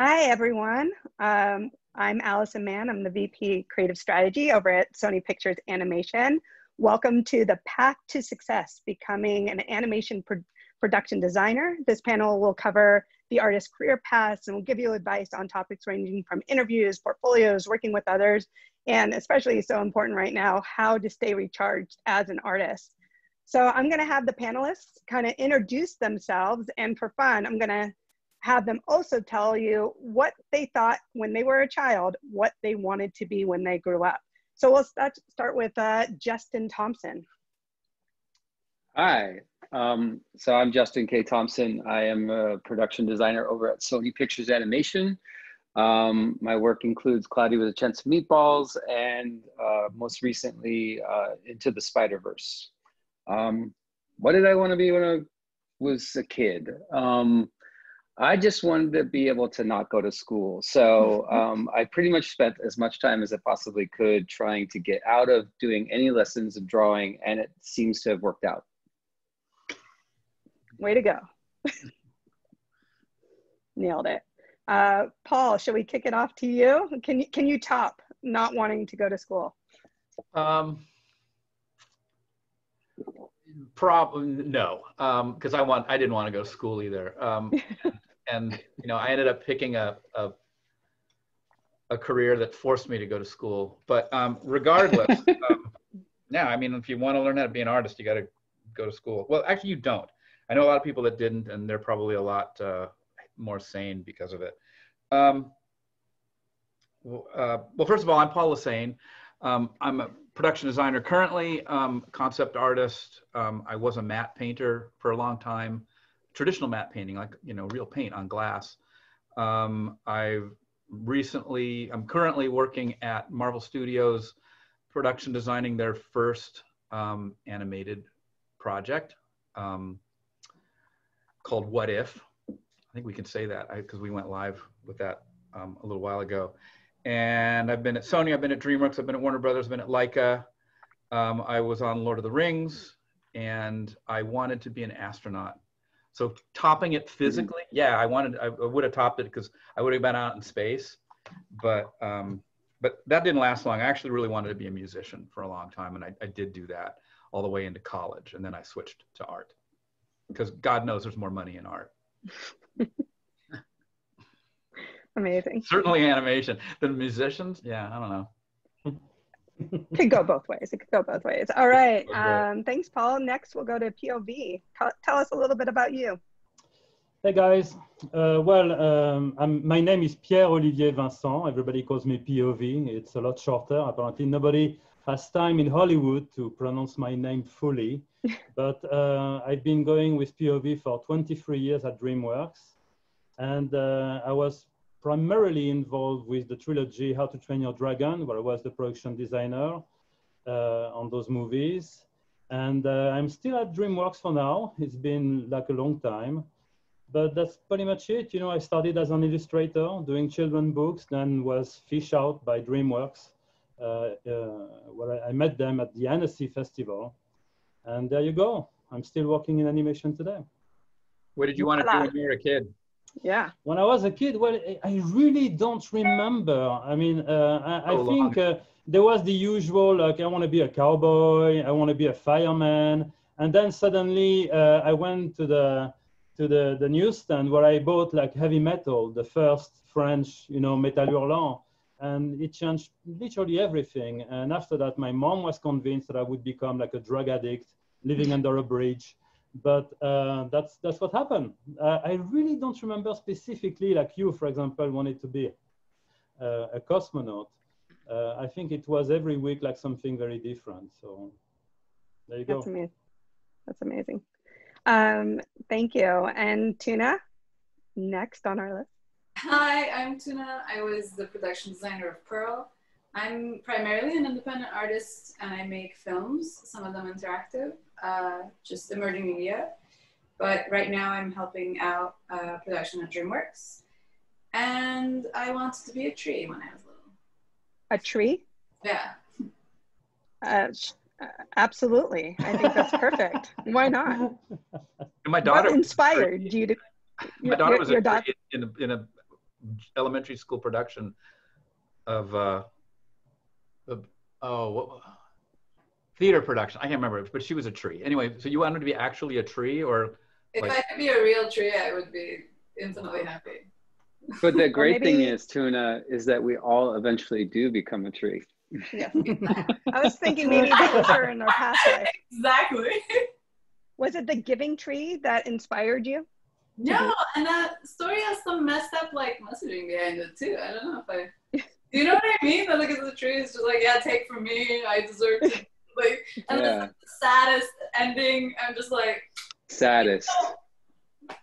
Hi, everyone. I'm Alison Mann. I'm the VP Creative Strategy over at Sony Pictures Animation. Welcome to the Path to Success, Becoming an Animation Production Designer. This panel will cover the artist's career paths and will give you advice on topics ranging from interviews, portfolios, working with others, and especially so important right now, how to stay recharged as an artist. So I'm gonna have the panelists kind of introduce themselves, and for fun, I'm gonna have them also tell you what they thought when they were a child, what they wanted to be when they grew up. So we'll start with Justin Thompson. Hi, so I'm Justin K. Thompson. I am a production designer over at Sony Pictures Animation. My work includes Cloudy with a Chance of Meatballs and most recently Into the Spider-Verse. What did I want to be when I was a kid? I just wanted to be able to not go to school. So I pretty much spent as much time as I possibly could trying to get out of doing any lessons of drawing, and it seems to have worked out. Way to go. Nailed it. Paul, should we kick it off to you? Can you top not wanting to go to school? Probably no, because I didn't want to go to school either. And you know, I ended up picking a career that forced me to go to school. But regardless, yeah, I mean, if you want to learn how to be an artist, you got to go to school. Well, actually, you don't. I know a lot of people that didn't, and they're probably a lot more sane because of it. Well, first of all, I'm Paul Lasaine. I'm a production designer currently, concept artist. I was a matte painter for a long time, traditional matte painting, like, you know, real paint on glass. I'm currently working at Marvel Studios, production designing their first animated project called What If. I think we can say that because we went live with that a little while ago. And I've been at Sony, I've been at DreamWorks, I've been at Warner Brothers, I've been at Leica. I was on Lord of the Rings, and I wanted to be an astronaut. So topping it physically, yeah, I would have topped it because I would have been out in space, but that didn't last long. I actually really wanted to be a musician for a long time, and I did do that all the way into college, and then I switched to art because God knows there's more money in art. Amazing. Certainly animation. The musicians, yeah, I don't know. Could go both ways. It could go both ways. All right. Thanks, Paul. Next, we'll go to POV. Tell us a little bit about you. Hey, guys. My name is Pierre Olivier Vincent. Everybody calls me POV. It's a lot shorter. Apparently, nobody has time in Hollywood to pronounce my name fully. But I've been going with POV for 23 years at DreamWorks. And I was primarily involved with the trilogy How to Train Your Dragon, where I was the production designer on those movies. And I'm still at DreamWorks for now. It's been like a long time, but that's pretty much it. You know, I started as an illustrator doing children's books, then was fished out by DreamWorks, where I met them at the Annecy Festival. And there you go. I'm still working in animation today. What did you want to do when you were a kid? Yeah. When I was a kid, well, I really don't remember. I mean, I think there was the usual, like, I want to be a cowboy, I want to be a fireman. And then suddenly I went to the newsstand where I bought like heavy metal, the first French, you know, Metal Hurlant. And it changed literally everything. And after that, my mom was convinced that I would become like a drug addict living under a bridge. But that's what happened. I really don't remember specifically, like you, for example, wanted to be a cosmonaut. I think it was every week like something very different. So there you go. That's amazing. That's amazing. Thank you. And Tuna, next on our list. Hi, I'm Tuna. I was the production designer of Pearl. I'm primarily an independent artist, and I make films, some of them interactive, just emerging media. But right now I'm helping out production at DreamWorks. And I wanted to be a tree when I was little. A tree? Yeah. Absolutely. I think that's perfect. Why not? And my daughter what inspired you to? My daughter was in a elementary school production of theater production. I can't remember, but she was a tree. Anyway, so you wanted to be actually a tree, or if I could be a real tree, I would be infinitely happy. But the great thing is, Tuna, is that we all eventually do become a tree. Yes. I was thinking maybe that was her in her past life. Exactly. Was it the giving tree that inspired you? No, and that story has some messed up like messaging behind it too. I don't know if do you know what I mean? That like the tree is just like, yeah, take from me, I deserve to like, and yeah. The saddest ending. I'm just like saddest.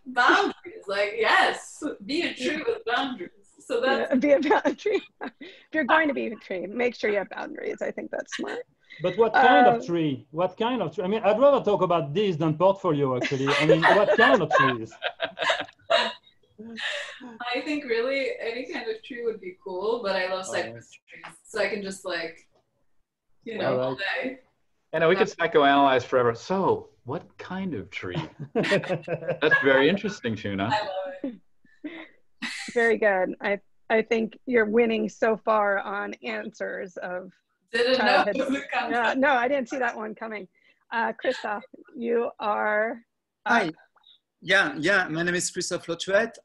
Boundaries, like yes, be a tree with boundaries. So that's be a tree. If you're going to be a tree, make sure you have boundaries. I think that's smart. But what kind of tree? What kind of tree? I mean, I'd rather talk about this than portfolio, actually. I mean, what kind of trees? I think really any kind of tree would be cool, but I love cypress trees. So I can just like, you know, all day. I know we could psychoanalyze forever. So what kind of tree? That's very interesting, Tuna. I love it. Very good. I think you're winning so far on answers of Didn't childhood. know it was coming. No, I didn't see that one coming. Christophe, you are. Hi. Yeah. My name is Christophe Lautrette.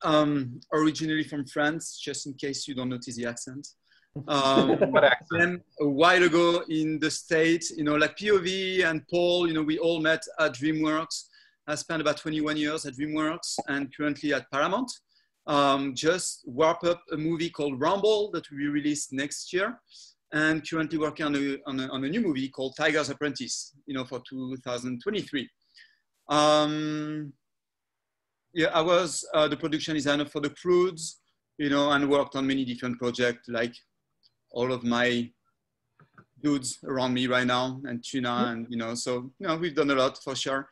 Originally from France, just in case you don't notice the accent. What accent? A while ago in the States, you know, like POV and Paul, you know, we all met at DreamWorks. I spent about 21 years at DreamWorks and currently at Paramount. Just wrap up a movie called Rumble that will be released next year, and currently working on a new movie called Tiger's Apprentice, you know, for 2023. Yeah, I was the production designer for the Croods, you know, and worked on many different projects, like all of my dudes around me right now, and Tuna, and you know, so you know, we've done a lot for sure.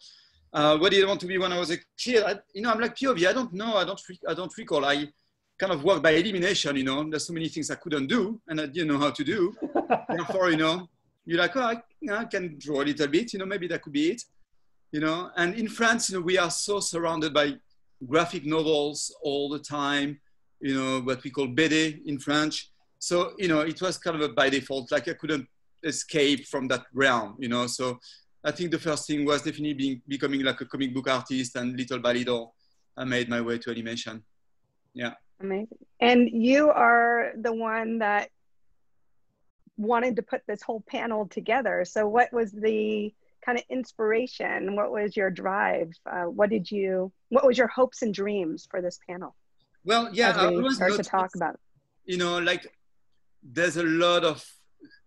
What did I want to be when I was a kid? You know, I'm like POV. I don't know. I don't recall. I kind of worked by elimination. You know, there's so many things I couldn't do, and I didn't know how to do. Therefore, you know, you're like, oh, I can draw a little bit. You know, maybe that could be it. You know, and in France, you know, we are so surrounded by graphic novels all the time. You know, what we call BD in French. So, you know, it was kind of a by default. Like I couldn't escape from that realm. You know, so. I think the first thing was definitely becoming like a comic book artist, and little by little, I made my way to animation. Yeah. Amazing. And you are the one that wanted to put this whole panel together. So what was the kind of inspiration? What was your drive? What was your hopes and dreams for this panel? Well, yeah, I always start to talk about it. You know, like there's a lot of,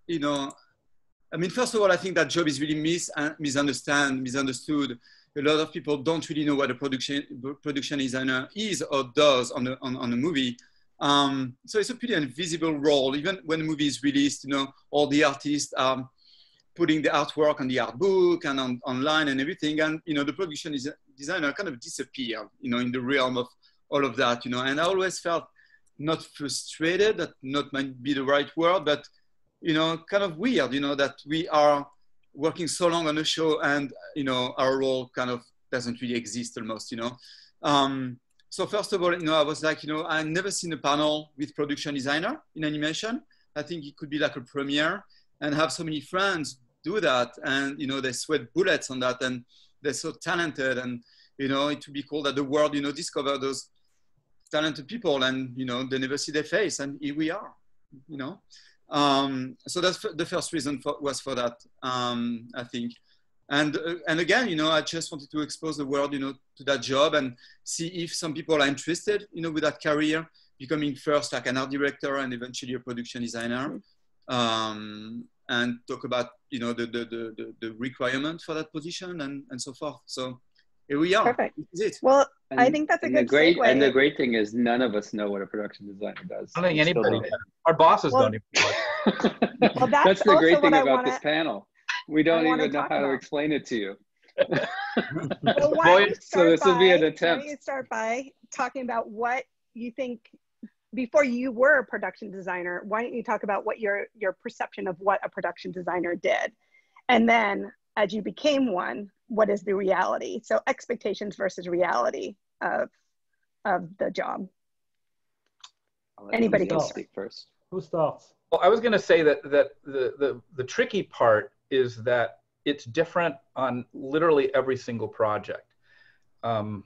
you know, I mean, first of all, I think that job is really misunderstood. A lot of people don't really know what a production designer is or does on a movie. So it's a pretty invisible role. Even when a movie is released, you know, all the artists are putting the artwork on the art book and online and everything. And, you know, the production designer kind of disappeared, you know, in the realm of all of that, you know. And I always felt not frustrated, that not might be the right word, but you know, kind of weird, you know, that we are working so long on a show and, you know, our role kind of doesn't really exist almost, you know. So first of all, you know, I was like, you know, I've never seen a panel with production designer in animation. I think it could be like a premiere, and have so many friends do that. And, you know, they sweat bullets on that, and they're so talented. And, you know, it would be cool that the world, you know, discover those talented people, and, you know, they never see their face, and here we are, you know. So that's the first reason was for that, I think. And again, you know, I just wanted to expose the world, you know, to that job and see if some people are interested, you know, with that career, becoming first like an art director and eventually a production designer, and talk about, you know, the requirement for that position and so forth. So here we are. Perfect. This is it. Well, I think that's a good segue. And the great thing is none of us know what a production designer does. I don't think anybody does. Our bosses don't even know. Well, that's the great thing about this panel. We don't even know how to explain it to you. Well, so this would be an attempt. Why don't you start by talking about what you think, before you were a production designer, why don't you talk about what your perception of what a production designer did? And then as you became one, what is the reality? So expectations versus reality of the job. I'll let Anybody can else start. speak first. Who starts? Well, I was going to say that the tricky part is that it's different on literally every single project. And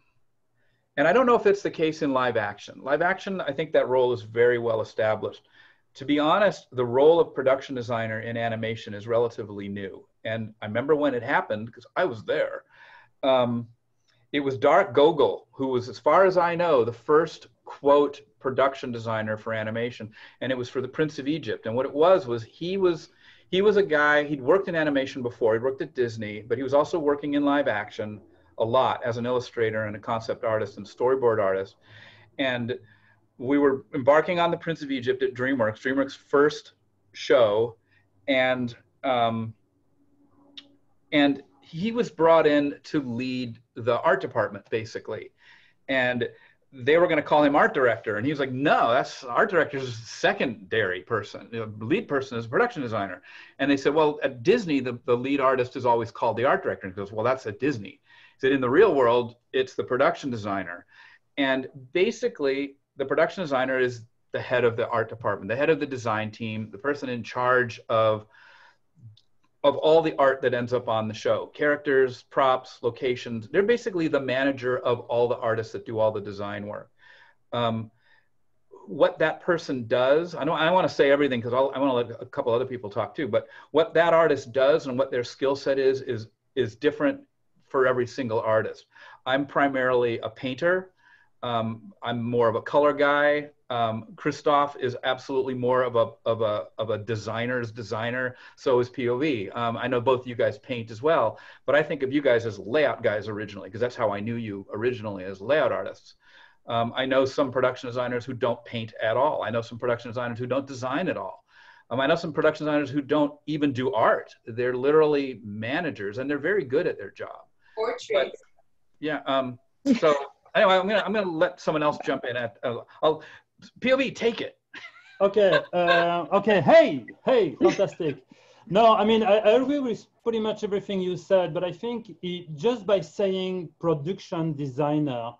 I don't know if it's the case in live action. Live action, I think that role is very well established. To be honest, the role of production designer in animation is relatively new. And I remember when it happened, because I was there. It was Dark Gogol, who was, as far as I know, the first, quote, production designer for animation. And it was for the Prince of Egypt. And what it was he was a guy, he'd worked in animation before, he worked at Disney, but he was also working in live action a lot as an illustrator and a concept artist and storyboard artist. And we were embarking on the Prince of Egypt at DreamWorks' first show. And he was brought in to lead the art department, basically. And they were going to call him art director. And he was like, no, that's art director's secondary person. The lead person is a production designer. And they said, well, at Disney, the lead artist is always called the art director. And he goes, well, that's at Disney. He said, in the real world, it's the production designer. And basically, the production designer is the head of the art department, the head of the design team, the person in charge of all the art that ends up on the show, characters, props, locations. They're basically the manager of all the artists that do all the design work. What that person does, I don't want to say everything because I want to let a couple other people talk too, but what that artist does and what their skill set is different for every single artist. I'm primarily a painter. I'm more of a color guy. Christophe is absolutely more of a designer's designer. So is POV. I know both of you guys paint as well, but I think of you guys as layout guys originally, because that's how I knew you originally, as layout artists. I know some production designers who don't paint at all. I know some production designers who don't design at all. I know some production designers who don't even do art. They're literally managers, and they're very good at their job. Portraits. Yeah. So anyway, I'm gonna let someone else jump in. I'll POV, take it. Okay. Okay. Hey, fantastic. No, I mean, I agree with pretty much everything you said, but I think just by saying production designer,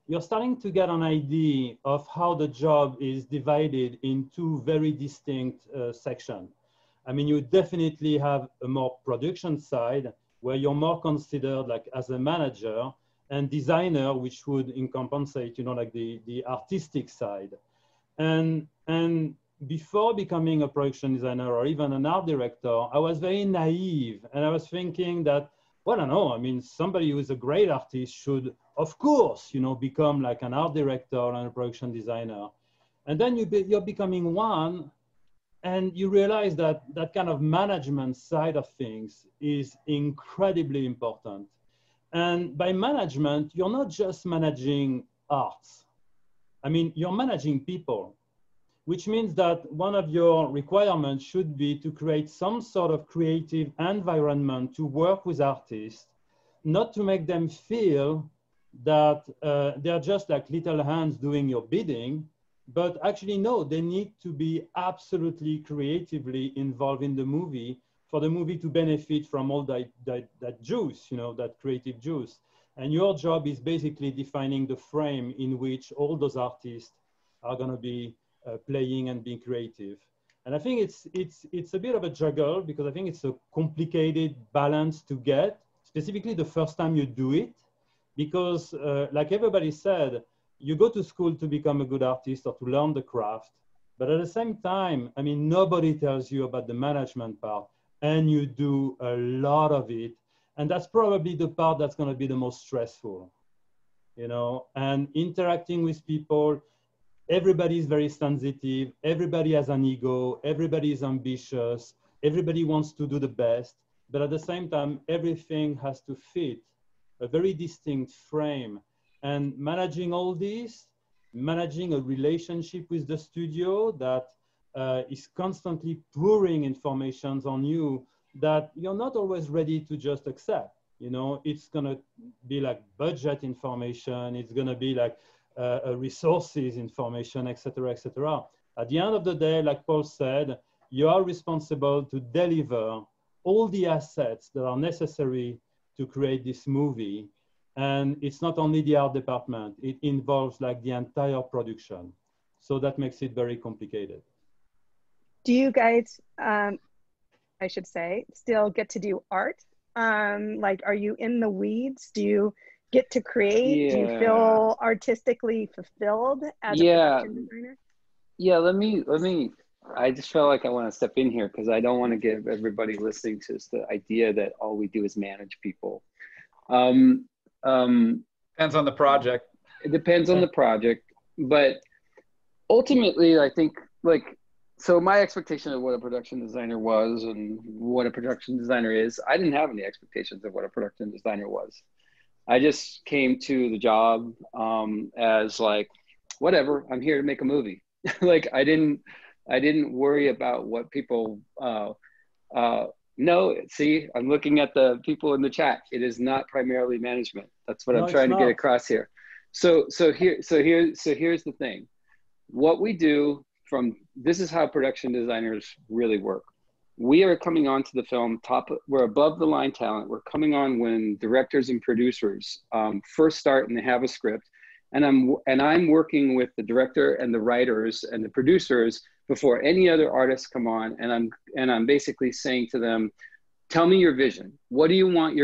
you're starting to get an idea of how the job is divided in two very distinct sections. I mean, you definitely have a more production side where you're more considered like as a manager, and designer, which would encompassate, you know, like the artistic side. And before becoming a production designer or even an art director, I was very naive, and I was thinking that, well, I don't know, I mean, somebody who is a great artist should, of course, you know, become like an art director and a production designer. And then you're becoming one, and you realize that that kind of management side of things is incredibly important. And by management, you're not just managing arts. I mean, you're managing people, which means that one of your requirements should be to create some sort of creative environment to work with artists, not to make them feel that they're just like little hands doing your bidding, but actually, no, they need to be absolutely creatively involved in the movie for the movie to benefit from all that juice, you know, that creative juice. And your job is basically defining the frame in which all those artists are going to be playing and being creative. And I think it's a bit of a juggle, because I think it's a complicated balance to get, specifically the first time you do it, because like everybody said, you go to school to become a good artist or to learn the craft. But at the same time, I mean, nobody tells you about the management part, and you do a lot of it. And that's probably the part that's going to be the most stressful, you know, and interacting with people. Everybody is very sensitive. Everybody has an ego. Everybody is ambitious. Everybody wants to do the best. But at the same time, everything has to fit a very distinct frame. And managing all this, managing a relationship with the studio that is constantly pouring information on you that you're not always ready to just accept. You know, it's going to be like budget information. It's going to be like resources information, et cetera, et cetera. At the end of the day, like Paul said, you are responsible to deliver all the assets that are necessary to create this movie. And it's not only the art department, it involves like the entire production. So that makes it very complicated. Do you guys, I should say, still get to do art? Like, are you in the weeds? Do you get to create? Do you feel artistically fulfilled as a production designer? Yeah, let me, I just felt like I want to step in here because I don't want to give everybody listening to this the idea that all we do is manage people. Depends on the project. It depends on the project, but ultimately I think like, so my expectation of what a production designer was and what a production designer is, I didn't have any expectations of what a production designer was. I just came to the job as like, whatever, I'm here to make a movie. Like I didn't worry about what people know. See, I'm looking at the people in the chat. It is not primarily management. That's what I'm trying to get across here. So here's the thing. What we do this is how production designers really work. We are coming onto the film we're above the line talent. We're coming on when directors and producers first start and they have a script. And I'm working with the director and the writers and the producers before any other artists come on. And I'm basically saying to them, tell me your vision. What do you want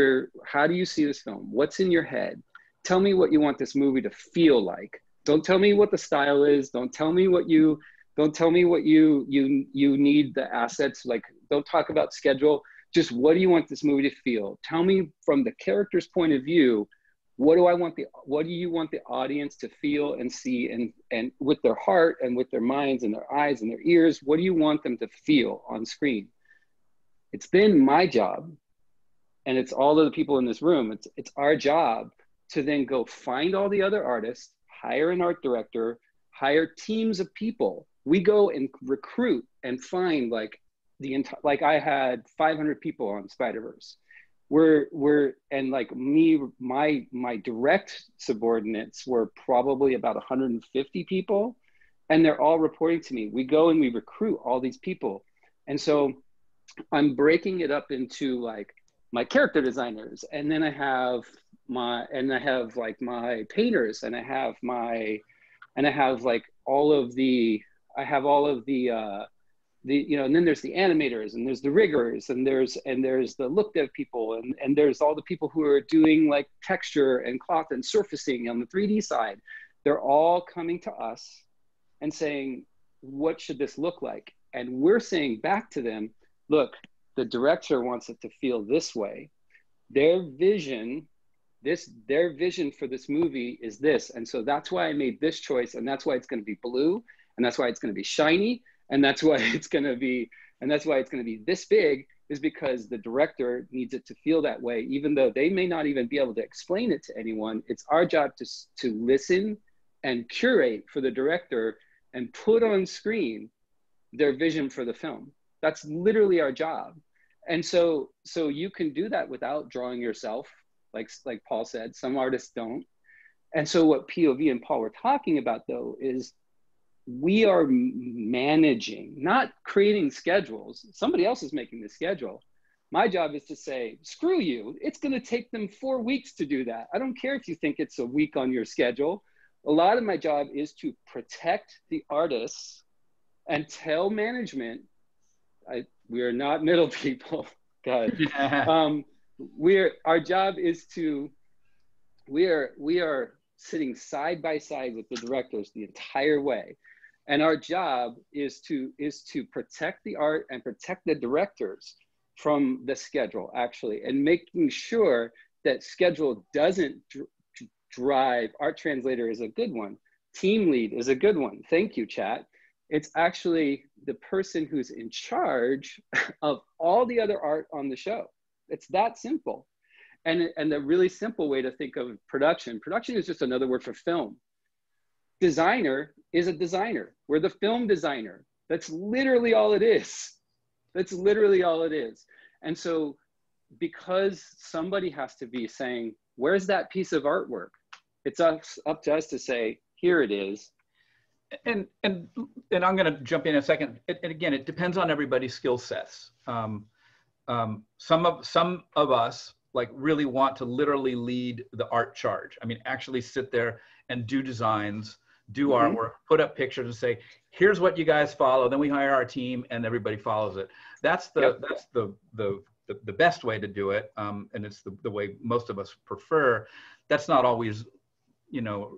how do you see this film? What's in your head? Tell me what you want this movie to feel like. Don't tell me what the style is. Don't tell me what you need the assets. Like, don't talk about schedule. Just what do you want this movie to feel? Tell me from the character's point of view, what do you want the audience to feel and see and with their heart and with their minds and their eyes and their ears, what do you want them to feel on screen? It's been my job, and it's all of the people in this room, it's our job to then go find all the other artists, hire an art director, hire teams of people. We go and recruit and find like I had 500 people on Spider-Verse. And like my direct subordinates were probably about 150 people, and they're all reporting to me. We go and we recruit all these people. And so I'm breaking it up into like my character designers, and then I have my painters, and I have all of the and then there's the animators, and there's the riggers, and there's the look dev people, and there's all the people who are doing like texture and cloth and surfacing on the 3D side. They're all coming to us and saying, what should this look like? And we're saying back to them, look, the director wants it to feel this way. Their vision for this movie is this. And so that's why I made this choice, and that's why it's going to be blue, and that's why it's going to be shiny, and that's why it's going to be this big, is because the director needs it to feel that way, even though they may not even be able to explain it to anyone. It's our job to listen and curate for the director and put on screen their vision for the film. That's literally our job. And so you can do that without drawing yourself, like Paul said. Some artists don't. And so what POV and Paul were talking about, though, is we are managing, not creating schedules. Somebody else is making the schedule. My job is to say, screw you. It's going to take them 4 weeks to do that. I don't care if you think it's a week on your schedule. A lot of my job is to protect the artists and tell management, we are not middle people. God. Our job is we are sitting side by side with the directors the entire way. And our job is to protect the art and protect the directors from the schedule, actually, and making sure that schedule doesn't drive. Art translator is a good one. Team lead is a good one. Thank you, chat. It's actually the person who's in charge of all the other art on the show. It's that simple. And the really simple way to think of production is just another word for film. Designer is a designer. We're the film designer. That's literally all it is. That's literally all it is. And so because somebody has to be saying, where's that piece of artwork? It's up to us to say, here it is. And I'm going to jump in a second. And again, it depends on everybody's skill sets. Some of us like really want to literally lead the art charge. I mean, actually sit there and do designs, do artwork, put up pictures and say, here's what you guys follow. Then we hire our team and everybody follows it. That's the best way to do it. And it's the way most of us prefer. That's not always, you know,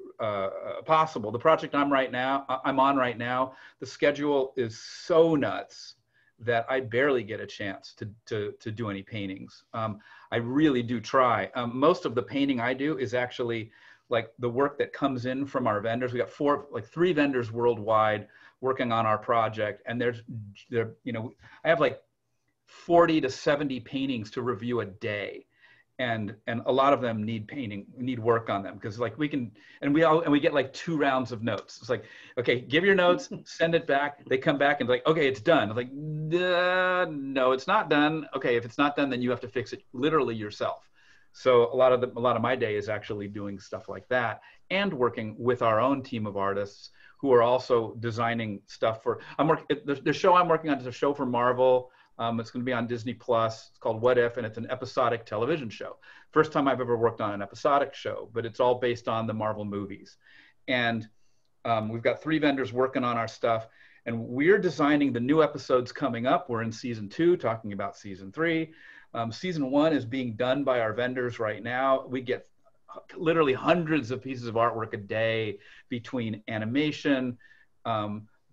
possible. The project I'm on right now, the schedule is so nuts that I barely get a chance to do any paintings. I really do try. Most of the painting I do is actually like the work that comes in from our vendors. We got three vendors worldwide working on our project, and you know, I have like 40 to 70 paintings to review a day, and a lot of them need work on them, because like we get like 2 rounds of notes. It's like, okay, give your notes, send it back. They come back and like, okay, it's done. I'm like, no, it's not done. Okay, if it's not done, then you have to fix it literally yourself. So a lot of my day is actually doing stuff like that, and working with our own team of artists who are also designing stuff for. The show I'm working on is a show for Marvel. It's going to be on Disney Plus. It's called What If, and it's an episodic television show. First time I've ever worked on an episodic show, but it's all based on the Marvel movies. And we've got 3 vendors working on our stuff, and we're designing the new episodes coming up. We're in season 2, talking about season 3. Season 1 is being done by our vendors right now. We get literally hundreds of pieces of artwork a day between animation,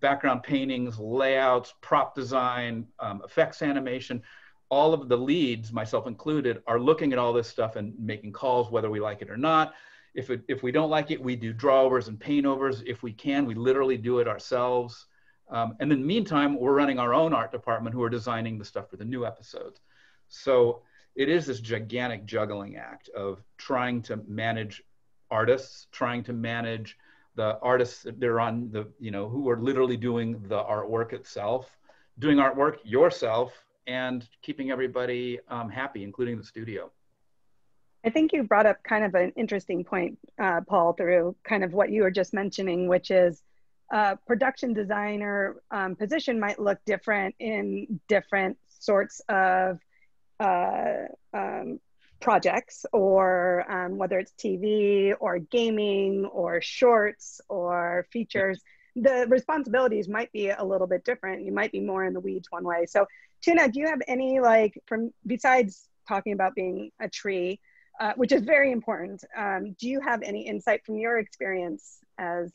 background paintings, layouts, prop design, effects animation. All of the leads, myself included, are looking at all this stuff and making calls whether we like it or not. If we don't like it, we do draw-overs and paint-overs. If we can, we literally do it ourselves. And in the meantime, we're running our own art department who are designing the stuff for the new episodes. So it is this gigantic juggling act of trying to manage artists, trying to manage the artists that they're on the, you know, who are literally doing the artwork itself, doing artwork yourself, and keeping everybody happy, including the studio. I think you brought up kind of an interesting point, Paul, through kind of what you were just mentioning, which is production designer position might look different in different sorts of projects, or whether it's TV or gaming or shorts or features. The responsibilities might be a little bit different. You might be more in the weeds one way. So Tuna, do you have any, like, besides talking about being a tree, which is very important, do you have any insight from your experience as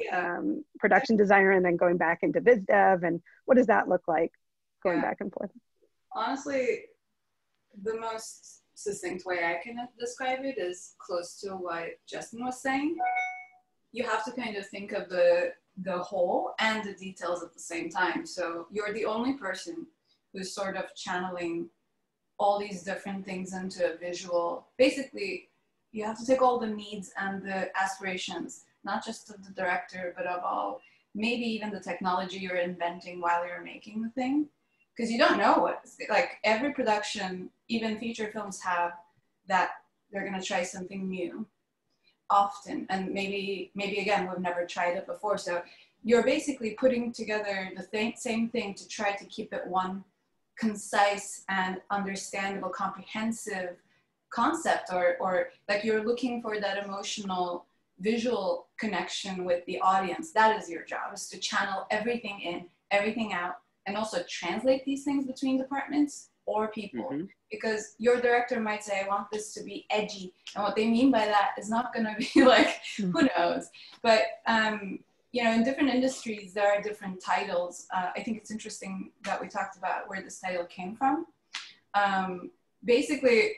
production designer and then going back into Viz Dev, and what does that look like going back and forth? Honestly, the most succinct way I can describe it is close to what Justin was saying. You have to kind of think of the whole and the details at the same time. So you're the only person who's sort of channeling all these different things into a visual. Basically, you have to take all the needs and the aspirations, not just of the director, but of all, maybe even the technology you're inventing while you're making the thing. Because you don't know what, like every production, even feature films have that they're going to try something new often. And maybe again, we've never tried it before. So you're basically putting together the same thing to try to keep it one concise and understandable, comprehensive concept, or like you're looking for that emotional visual connection with the audience. That is your job, is to channel everything in, everything out, and also translate these things between departments or people. Because your director might say, I want this to be edgy. And what they mean by that is not gonna be like, who knows? But, you know, in different industries, there are different titles. I think it's interesting that we talked about where this title came from. Basically,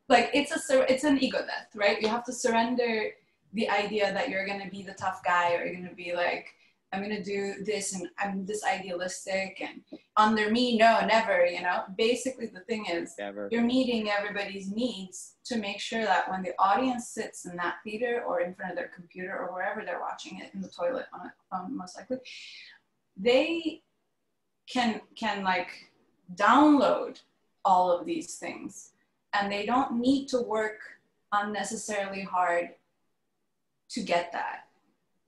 like it's an ego death, right? You have to surrender the idea that you're gonna be the tough guy, or you're gonna be like, I'm gonna do this and I'm this idealistic and under me, no, never, you know? Basically the thing is, you're meeting everybody's needs to make sure that when the audience sits in that theater or in front of their computer or wherever they're watching it, in the toilet most likely, they can like download all of these things, and they don't need to work unnecessarily hard to get that.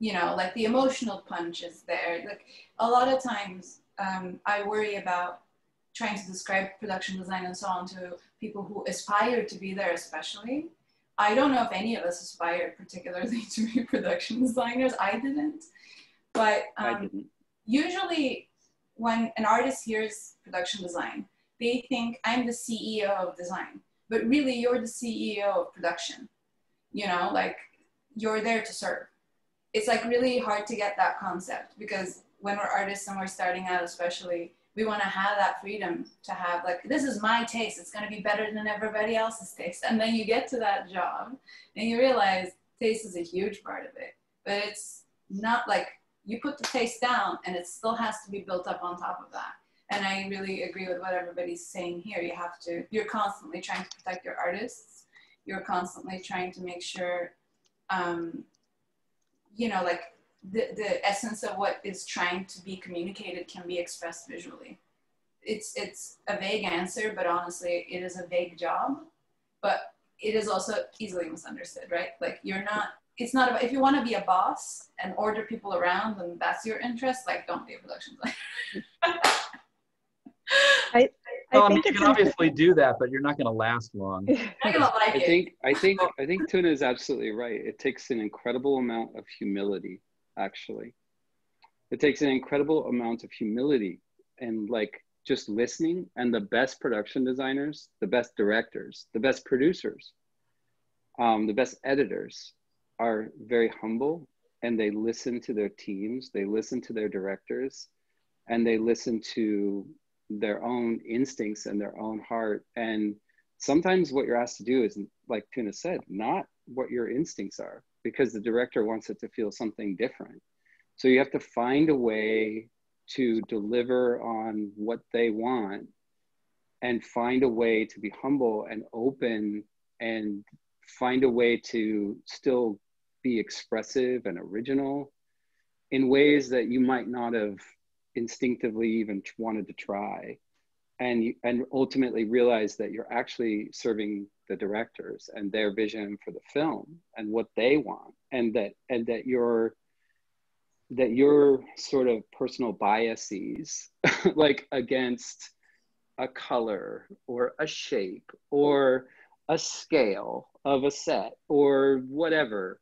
You know, like the emotional punch is there. Like a lot of times I worry about trying to describe production design and so on to people who aspire to be there, especially. I don't know if any of us aspired particularly to be production designers. I didn't. But I didn't. usually when an artist hears production design, they think I'm the CEO of design, but really you're the CEO of production. You know, like you're there to serve. It's like really hard to get that concept, because when we're artists and we're starting out, especially, we want to have that freedom to have like, this is my taste. It's going to be better than everybody else's taste. And then you get to that job and you realize taste is a huge part of it, but it's not like you put the taste down and it still has to be built up on top of that. And I really agree with what everybody's saying here. You're constantly trying to protect your artists. You're constantly trying to make sure, you know, like the essence of what is trying to be communicated can be expressed visually. It's a vague answer, but honestly, it is a vague job, but it is also easily misunderstood, right? Like it's not about, if you want to be a boss and order people around and that's your interest, like don't be a production designer. I think you it's can obviously do that, but you're not going to last long. You're not gonna like it. I think Tuna is absolutely right. It takes an incredible amount of humility, actually. It takes an incredible amount of humility and like just listening. And the best production designers, the best directors, the best producers, the best editors are very humble, and they listen to their teams, they listen to their directors, and they listen to their own instincts and their own heart. And sometimes what you're asked to do is, like Tuna said, not what your instincts are, because the director wants it to feel something different. So you have to find a way to deliver on what they want, and find a way to be humble and open, and find a way to still be expressive and original in ways that you might not have instinctively even wanted to try, and ultimately realize that you're actually serving the directors and their vision for the film and what they want, and that your sort of personal biases like against a color or a shape or a scale of a set or whatever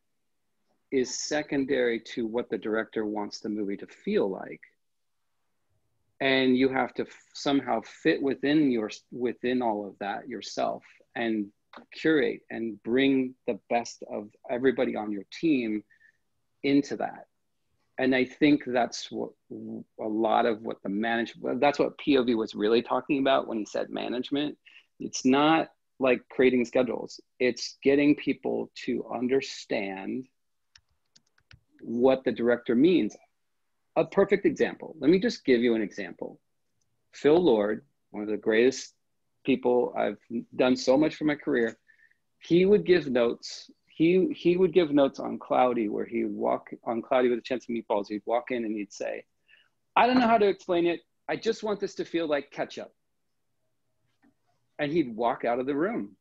is secondary to what the director wants the movie to feel like. And you have to somehow fit within all of that yourself, and curate and bring the best of everybody on your team into that. And I think that's what a lot of what that's what POV was really talking about when he said management. It's not like creating schedules. It's getting people to understand what the director means. A perfect example. Let me just give you an example. Phil Lord, one of the greatest people, I've done so much for my career. He would give notes. He would give notes on Cloudy, where he would walk on Cloudy with a Chance of Meatballs. He'd walk in and he'd say, I don't know how to explain it. I just want this to feel like ketchup. And he'd walk out of the room.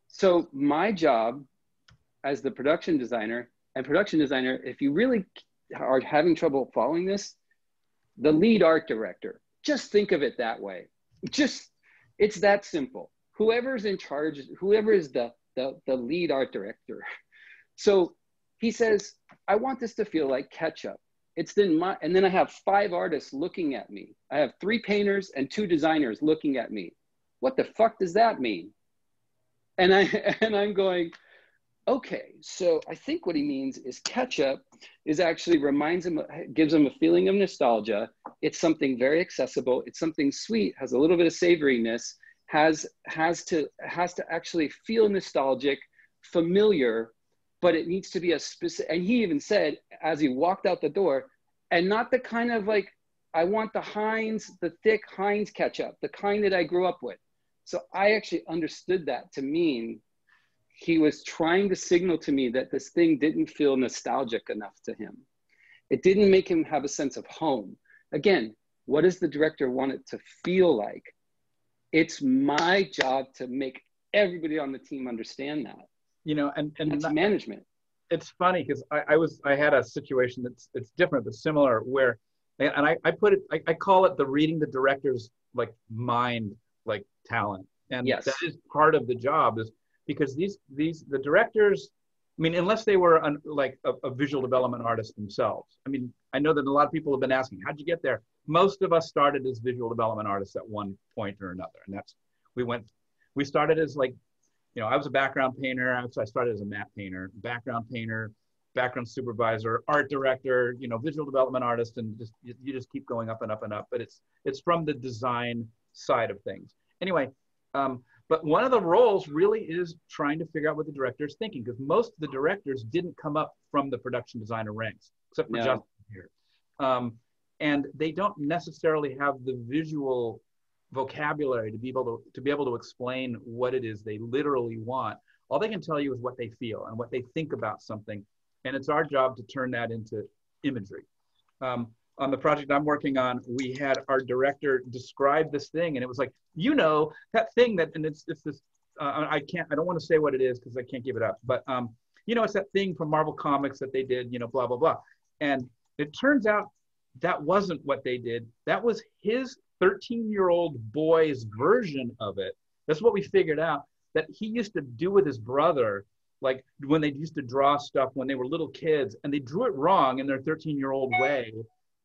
So my job as the production designer, if you really are having trouble following this, the lead art director, just think of it that way. It's that simple. Whoever's in charge, whoever is the lead art director. So he says, I want this to feel like ketchup. And then I have 5 artists looking at me. I have 3 painters and 2 designers looking at me. What the fuck does that mean? And I'm going, okay, so I think what he means is ketchup is actually gives him a feeling of nostalgia. It's something very accessible. It's something sweet, has a little bit of savoriness, has to actually feel nostalgic, familiar, but it needs to be a specific, and he even said, as he walked out the door, and not the kind of like, I want the thick Heinz ketchup, the kind that I grew up with. So I actually understood that to mean he was trying to signal to me that this thing didn't feel nostalgic enough to him. It didn't make him have a sense of home. Again, what does the director want it to feel like? It's my job to make everybody on the team understand that. You know, and it's management. It's funny because I had a situation it's different but similar where, and I call it the reading the director's like mind, like talent. And yes, that is part of the job, is because the directors, I mean, unless they were like a visual development artist themselves. I mean, I know that a lot of people have been asking, how'd you get there? Most of us started as visual development artists at one point or another. And that's, we started as like, you know, I was a background painter. I started as a matte painter, background supervisor, art director, you know, visual development artist, and just you just keep going up and up and up. But it's from the design side of things. Anyway, but one of the roles really is trying to figure out what the director is thinking, because most of the directors didn't come up from the production designer ranks, except for Justin here. And they don't necessarily have the visual vocabulary to be able to explain what it is they literally want. All they can tell you is what they feel and what they think about something. And it's our job to turn that into imagery. On the project I'm working on, we had our director describe this thing, and it was like, you know, that thing that, and it's this, I don't want to say what it is because I can't give it up, but you know, it's that thing from Marvel Comics that they did, you know, blah, blah, blah. And it turns out that wasn't what they did. That was his 13-year-old boy's version of it. That's what we figured out, that he used to do with his brother, like when they used to draw stuff when they were little kids, and they drew it wrong in their 13-year-old way.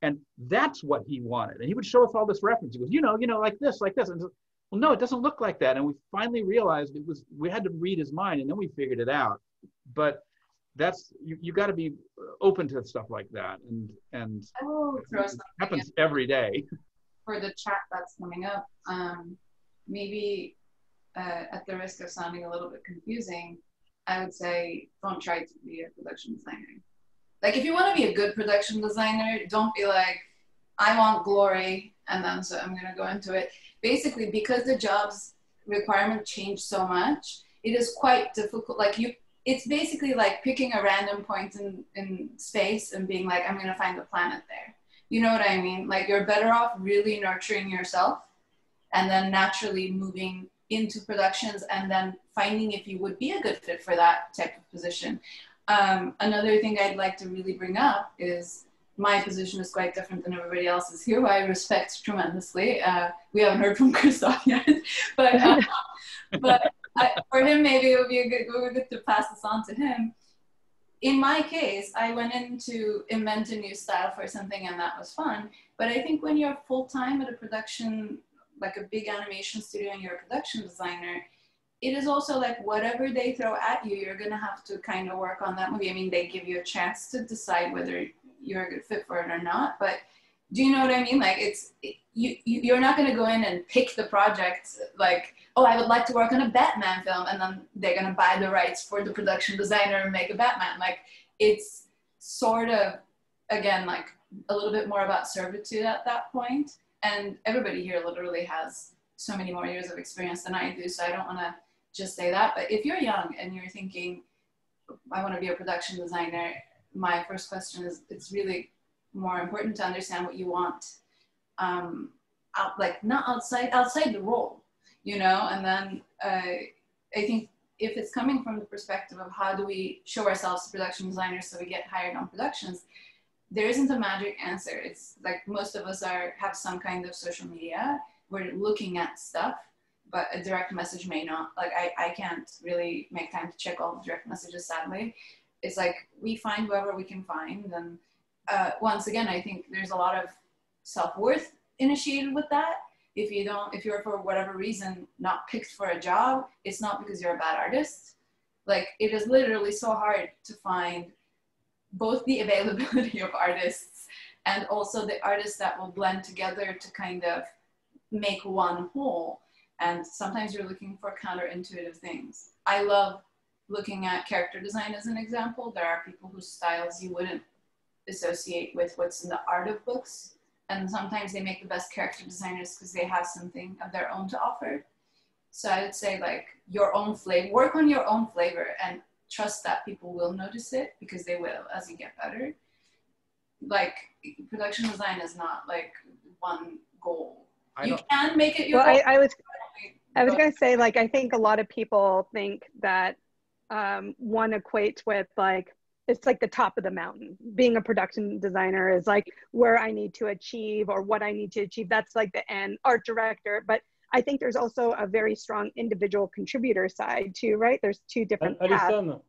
And that's what he wanted. And he would show us all this reference. He goes, you know, like this. And so, well, no, it doesn't look like that. And we finally realized we had to read his mind, and then we figured it out. But that's, you got to be open to stuff like that. And it happens every day. For the chat that's coming up, maybe at the risk of sounding a little bit confusing, I would say don't try to be a production designer. Like, if you want to be a good production designer, don't be like, I want glory, and then so I'm going to go into it. Basically, because the job's requirement changed so much, it is quite difficult. Like, it's basically like picking a random point in space and being like, I'm going to find the planet there. You know what I mean? Like, you're better off really nurturing yourself and then naturally moving into productions and then finding if you would be a good fit for that type of position. Another thing I'd like to really bring up is my position is quite different than everybody else's here, who I respect tremendously. We haven't heard from Christophe yet, but for him, maybe it would be good to pass this on to him. In my case, I went in to invent a new style for something, and that was fun. But I think when you're full-time at a production, like a big animation studio, and you're a production designer, it is also like whatever they throw at you, you're going to have to kind of work on that movie. I mean, they give you a chance to decide whether you're a good fit for it or not. But do you know what I mean? Like, you're not going to go in and pick the project like, oh, I would like to work on a Batman film, and then they're going to buy the rights for the production designer and make a Batman. Like, it's sort of, again, like a little bit more about servitude at that point. And everybody here literally has so many more years of experience than I do, so I don't want to just say that. But if you're young and you're thinking, I want to be a production designer, my first question is, it's really more important to understand what you want, like not outside the role, you know. And then I think if it's coming from the perspective of how do we show ourselves to production designers so we get hired on productions, there isn't a magic answer. It's like most of us have some kind of social media. We're looking at stuff, but a direct message may not. Like, I can't really make time to check all the direct messages, sadly. It's like we find whoever we can find. And once again, I think there's a lot of self-worth initiated with that. If you're for whatever reason not picked for a job, it's not because you're a bad artist. Like, it is literally so hard to find both the availability of artists and also the artists that will blend together to kind of make one whole. And sometimes you're looking for counterintuitive things. I love looking at character design as an example. There are people whose styles you wouldn't associate with what's in the art of books. And sometimes they make the best character designers because they have something of their own to offer. So I would say, like, your own flavor, work on your own flavor and trust that people will notice it, because they will as you get better. Like, production design is not like one goal. You can make it your own. I was going to say, like, I think a lot of people think that one equates with, like, it's like the top of the mountain. Being a production designer is like where I need to achieve or what I need to achieve. That's like the end, art director. But I think there's also a very strong individual contributor side too, right? There's two different paths. Alison,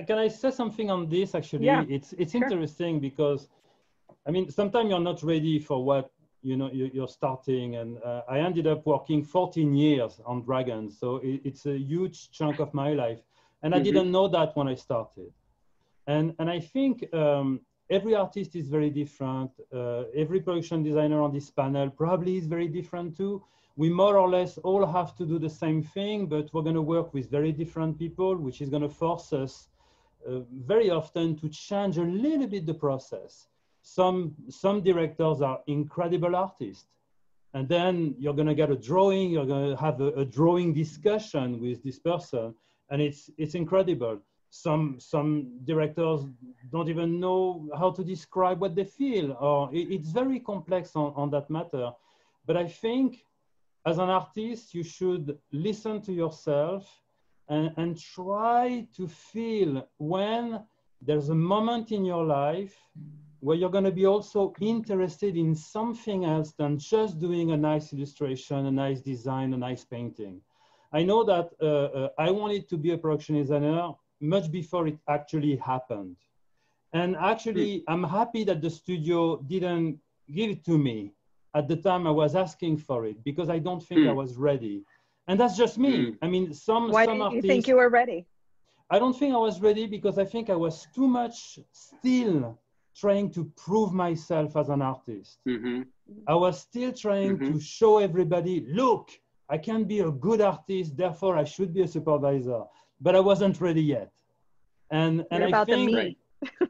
can I say something on this? Actually, yeah, it's sure. interesting because, I mean, sometimes you're not ready for what you're starting, and I ended up working 14 years on Dragons, so it's a huge chunk of my life, and I didn't know that when I started, and I think every artist is very different. Every production designer on this panel probably is very different too. We more or less all have to do the same thing, but we're going to work with very different people, which is going to force us very often to change a little bit the process. Some directors are incredible artists, and then you're going to get a drawing, you're going to have a drawing discussion with this person, and it's incredible. Some directors don't even know how to describe what they feel, or it's very complex on that matter. But I think as an artist, you should listen to yourself and try to feel when there's a moment in your life where you're going to be also interested in something else than just doing a nice illustration, a nice design, a nice painting. I know that I wanted to be a production designer much before it actually happened. And actually, I'm happy that the studio didn't give it to me at the time I was asking for it, because I don't think I was ready. And that's just me. I mean, Why some didn't you artists, think you were ready? I don't think I was ready because I think I was too much still trying to prove myself as an artist. I was still trying to show everybody, look, I can be a good artist, therefore I should be a supervisor. But I wasn't ready yet. And I think,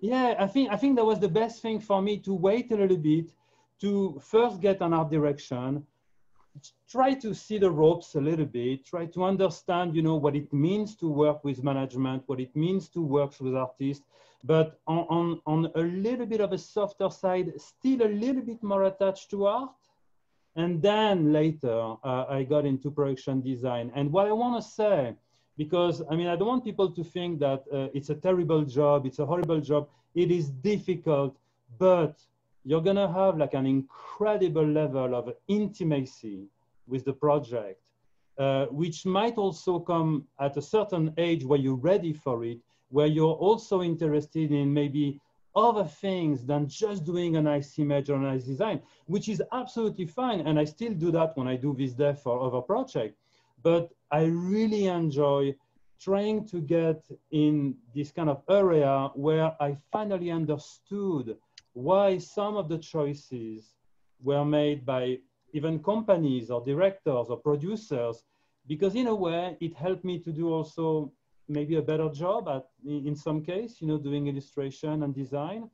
yeah, I think that was the best thing for me, to wait a little bit, to first get an art direction, try to see the ropes a little bit, try to understand, what it means to work with management, what it means to work with artists, but on a little bit of a softer side, still a little bit more attached to art. And then later, I got into production design. And what I want to say, because I mean, I don't want people to think that it's a terrible job, it's a horrible job. It is difficult, but you're going to have like an incredible level of intimacy with the project, which might also come at a certain age where you're ready for it, where you're also interested in maybe other things than just doing a nice image or a nice design, which is absolutely fine. And I still do that when I do Viz Dev for other projects. But I really enjoy trying to get in this kind of area where I finally understood why some of the choices were made by even companies or directors or producers, because in a way it helped me to do also maybe a better job at, in some case, doing illustration and design.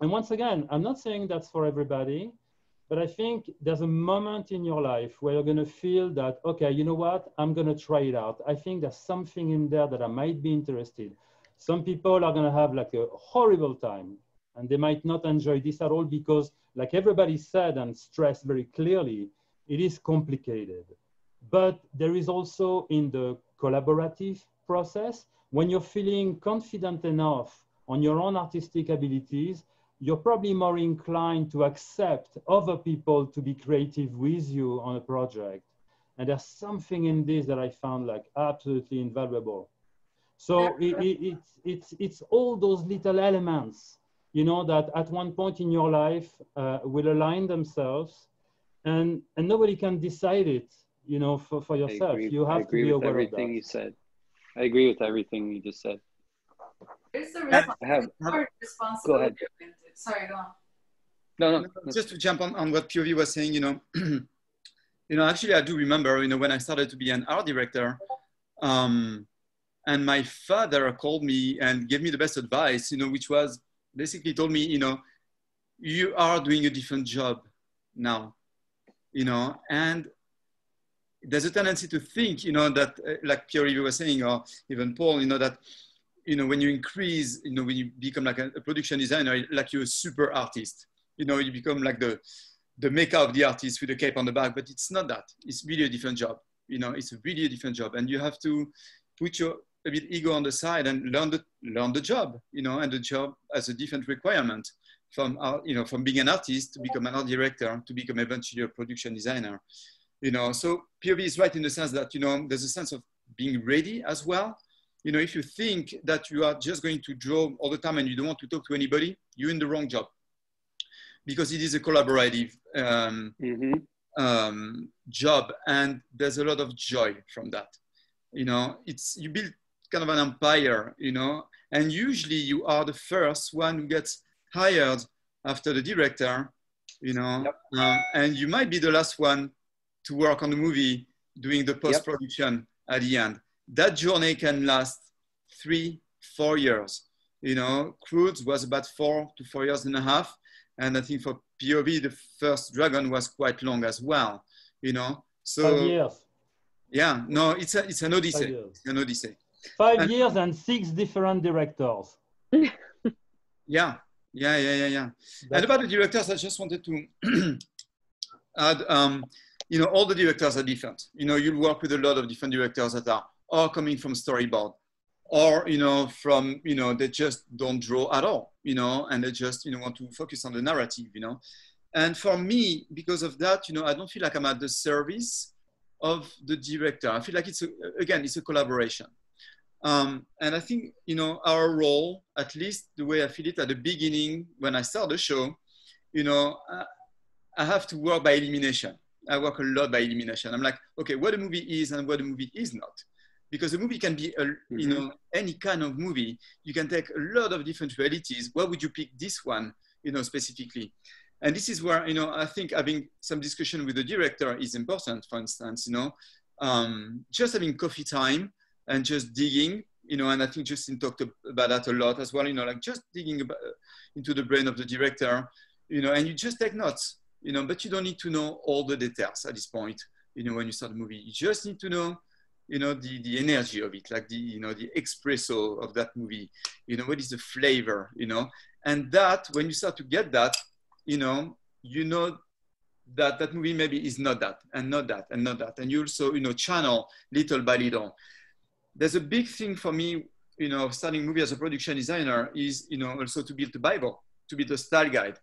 And once again, I'm not saying that's for everybody, but I think there's a moment in your life where you're going to feel that, okay, you know what, I'm going to try it out. I think there's something in there that I might be interested. Some people are going to have like a horrible time, and they might not enjoy this at all because, like everybody said and stressed very clearly, it is complicated. But there is also in the collaborative process, when you're feeling confident enough on your own artistic abilities, you're probably more inclined to accept other people to be creative with you on a project. And there's something in this that I found like absolutely invaluable. So it's all those little elements, that at one point in your life will align themselves, and nobody can decide it, for yourself. You have to be aware of that. I agree with everything you said. I agree with everything you just said. There's a responsibility. Go ahead. Sorry, go on. No. Just to jump on what POV was saying, actually I do remember, when I started to be an art director, and my father called me and gave me the best advice, which was basically told me, you are doing a different job now, and there's a tendency to think, that like Pierre was saying, or even Paul, that, when you increase, when you become like a production designer, like you're a super artist, you become like the maker of the artist with a cape on the back, but it's not that. It's really a different job. It's really a different job, and you have to put your a bit ego on the side and learn the job, and the job has a different requirement from, from being an artist to become an art director to become eventually a production designer. you know. So POV is right in the sense that, you know, there's a sense of being ready as well. You know, if you think that you are just going to draw all the time and you don't want to talk to anybody, you're in the wrong job, because it is a collaborative job, and there's a lot of joy from that. You know, you build kind of an empire, you know, and usually you are the first one who gets hired after the director, you know, and you might be the last one to work on the movie doing the post-production at the end. That journey can last 3-4 years. You know, Croods was about 4 to 4 years and a half. And I think for POV, the first Dragon was quite long as well, you know. So 5 years. Yeah, no, it's an odyssey. It's an odyssey. 5 years and 6 different directors. Yeah. And about the directors, I just wanted to add, you know, all the directors are different. You know, you'll work with a lot of different directors that are all coming from storyboard, or, you know, from, you know, they just don't draw at all, you know, and they just, you know, want to focus on the narrative, you know. And for me, because of that, you know, I don't feel like I'm at the service of the director. I feel like it's a collaboration. And I think, you know, our role, at least the way I feel it at the beginning, when I start the show, you know, I have to work by elimination. I work a lot by elimination. I'm like, okay, what a movie is and what a movie is not. Because a movie can be, you know, any kind of movie. You can take a lot of different realities. Why would you pick this one, you know, specifically? And this is where, you know, I think having some discussion with the director is important. For instance, you know, just having coffee time and just digging, you know, and I think Justin talked about that a lot as well, you know, like just digging into the brain of the director, you know, and you just take notes, you know, but you don't need to know all the details at this point, you know, when you start a movie. You just need to know, you know, the energy of it, like the, you know, the espresso of that movie, you know, what is the flavor, you know, and that when you start to get that, you know that that movie maybe is not that, and not that, and not that. And you also, you know, channel little by little. There's a big thing for me, you know, starting movie as a production designer is, you know, also to build a Bible, to build a style guide.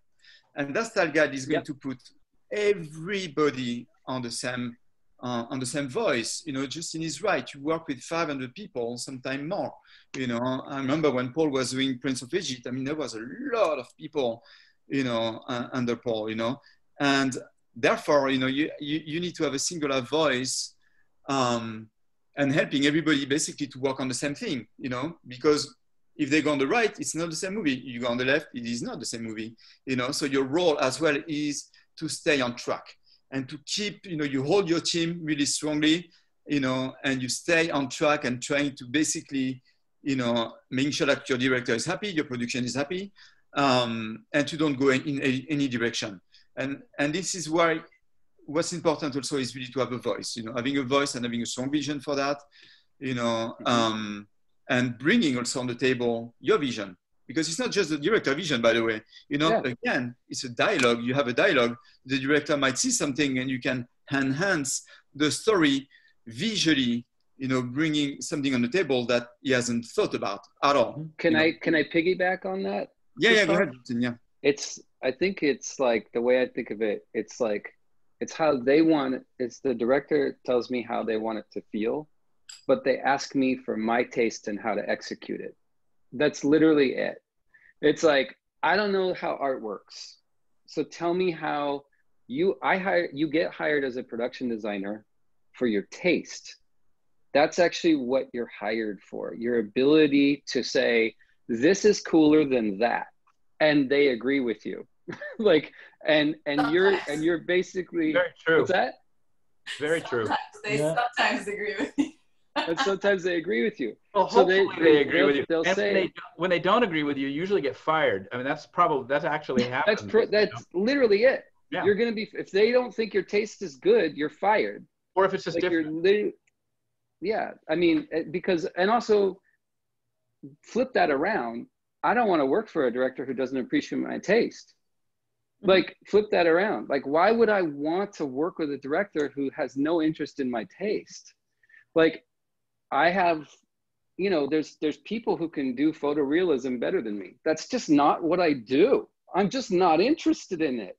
And that style guide is going to put everybody on the same voice. You know, Justin is right. You work with 500 people, sometimes more. You know, I remember when Paul was doing Prince of Egypt, I mean, there was a lot of people, you know, under Paul, you know, and therefore, you know, you need to have a singular voice, and helping everybody basically to work on the same thing, you know, because if they go on the right, it's not the same movie. You go on the left, it is not the same movie, you know. So your role as well is to stay on track and to keep, you know, you hold your team really strongly, you know, and you stay on track and trying to basically, you know, making sure that your director is happy, your production is happy, and you don't go in any direction. And this is why what's important also is really to have a voice, you know, having a voice and having a strong vision for that, you know, and bringing also on the table your vision, because it's not just the director vision, by the way, you know, again, it's a dialogue. You have a dialogue. The director might see something and you can enhance the story visually, you know, bringing something on the table that he hasn't thought about at all. Can I piggyback on that? Yeah, go ahead. Yeah. I think it's like, the way I think of it, it's like, it's how they want it. It's the director tells me how they want it to feel, but they ask me for my taste and how to execute it. That's literally it. It's like, I don't know how art works. So tell me how you get hired as a production designer for your taste. That's actually what you're hired for. Your ability to say, this is cooler than that. And they agree with you. Like, and you're basically, very true. What's that? Very true. They sometimes agree with you. And sometimes they agree with you. Well, so hopefully they agree with you. They'll and say, when they don't agree with you, you usually get fired. I mean, that's actually happens. That's literally it. Yeah. You're going to be, if they don't think your taste is good, you're fired. Or if it's just different. Yeah. I mean, because, and also flip that around. I don't want to work for a director who doesn't appreciate my taste. Like, flip that around. Like, why would I want to work with a director who has no interest in my taste? Like, I have, you know, there's people who can do photorealism better than me. That's just not what I do. I'm just not interested in it.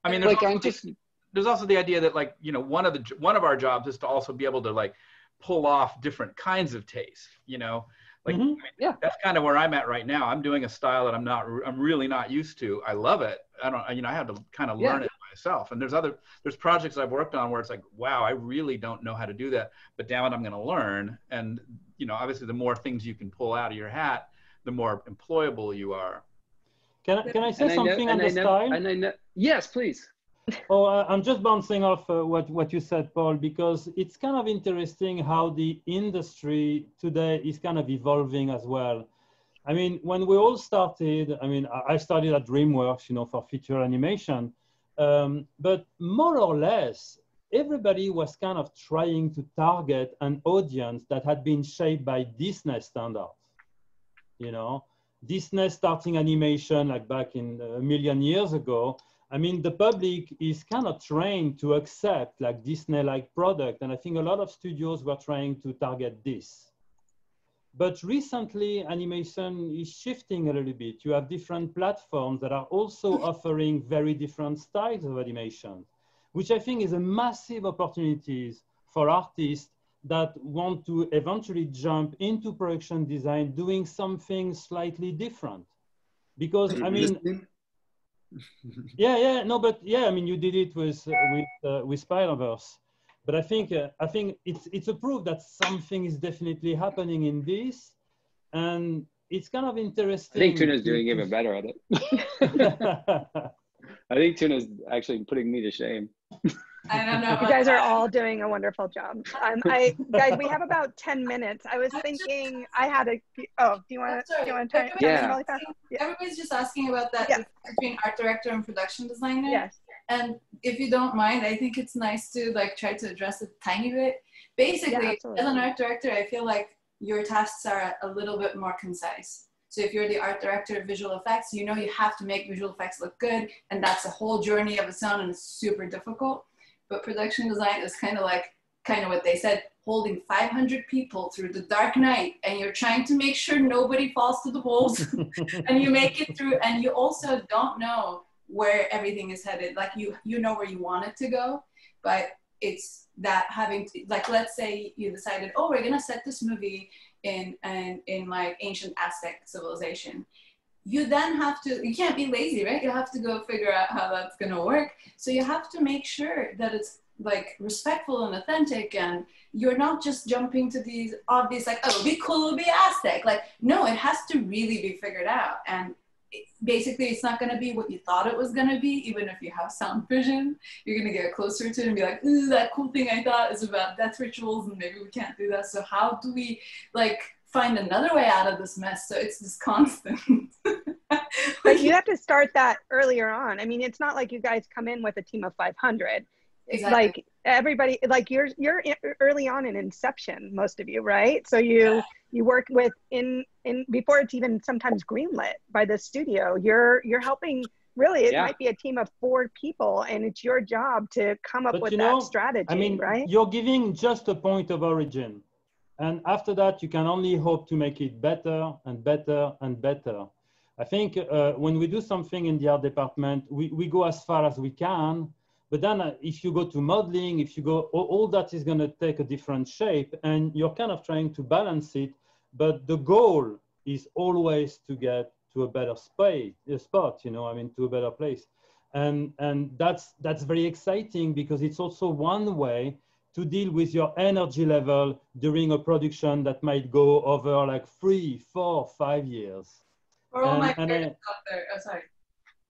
I mean, there's also the idea that, like, you know, one of our jobs is to also be able to like pull off different kinds of taste, you know, like I mean, that's kind of where I'm at right now. I'm doing a style that I'm really not used to. I love it. You know, I had to kind of learn it myself. And there's projects I've worked on where it's like, wow, I really don't know how to do that, but damn it, I'm going to learn. And, you know, obviously the more things you can pull out of your hat, the more employable you are. Can I say something on the style? Yes, please. Oh, I'm just bouncing off what you said, Paul, because it's kind of interesting how the industry today is kind of evolving as well. I mean, when we all started, I mean, I started at DreamWorks, you know, for feature animation, but more or less, everybody was kind of trying to target an audience that had been shaped by Disney standards, you know. Disney starting animation like back in a million years ago. I mean, the public is kind of trained to accept like Disney-like product. And I think a lot of studios were trying to target this. But recently, animation is shifting a little bit. You have different platforms that are also offering very different styles of animation, which I think is a massive opportunity for artists that want to eventually jump into production design, doing something slightly different. Because, I mean, I mean, you did it with Spider-Verse, but I think it's a proof that something is definitely happening in this, and it's kind of interesting. I think Tuna's doing even better at it. I think Tuna's actually putting me to shame. I don't know. You guys are all doing a wonderful job. Guys, we have about 10 minutes. I was thinking I had a. Oh, do you want to try? Yeah. Really fast? Everybody's just asking about that between art director and production designer. Yes. And if you don't mind, I think it's nice to like try to address it a tiny bit. Basically, as an art director, I feel like your tasks are a little bit more concise. So if you're the art director of visual effects, you know you have to make visual effects look good, and that's a whole journey of its own, and it's super difficult. But production design is kind of what they said, holding 500 people through the dark night, and you're trying to make sure nobody falls to the holes, and you make it through, and you also don't know where everything is headed. Like you know where you want it to go, but it's that having to, like, let's say you decided, oh, we're gonna set this movie in like ancient Aztec civilization. You then have to, you can't be lazy, right? You have to go figure out how that's gonna work. So you have to make sure that it's like respectful and authentic, and you're not just jumping to these obvious, like, oh, it'll be cool, it'll be Aztec. Like, no, it has to really be figured out. And basically it's not gonna be what you thought it was gonna be, even if you have sound vision. You're gonna get closer to it and be like, ooh, that cool thing I thought is about death rituals, and maybe we can't do that. So how do we like find another way out of this mess? So it's just constant. But you have to start that earlier on. I mean, it's not like you guys come in with a team of 500. Exactly. Like everybody, like you're early on in inception, most of you, right? So you work with in before it's even sometimes greenlit by the studio. You're helping. Really, it might be a team of 4 people, and it's your job to come up with that strategy. I mean, right? You're giving just a point of origin, and after that, you can only hope to make it better and better and better. I think when we do something in the art department, we go as far as we can. But then if you go to modeling, if you go, all that is going to take a different shape, and you're kind of trying to balance it. But the goal is always to get to a better spot, you know, I mean, to a better place. And that's very exciting, because it's also one way to deal with your energy level during a production that might go over like 3, 4, 5 years. For all my parents out there, sorry.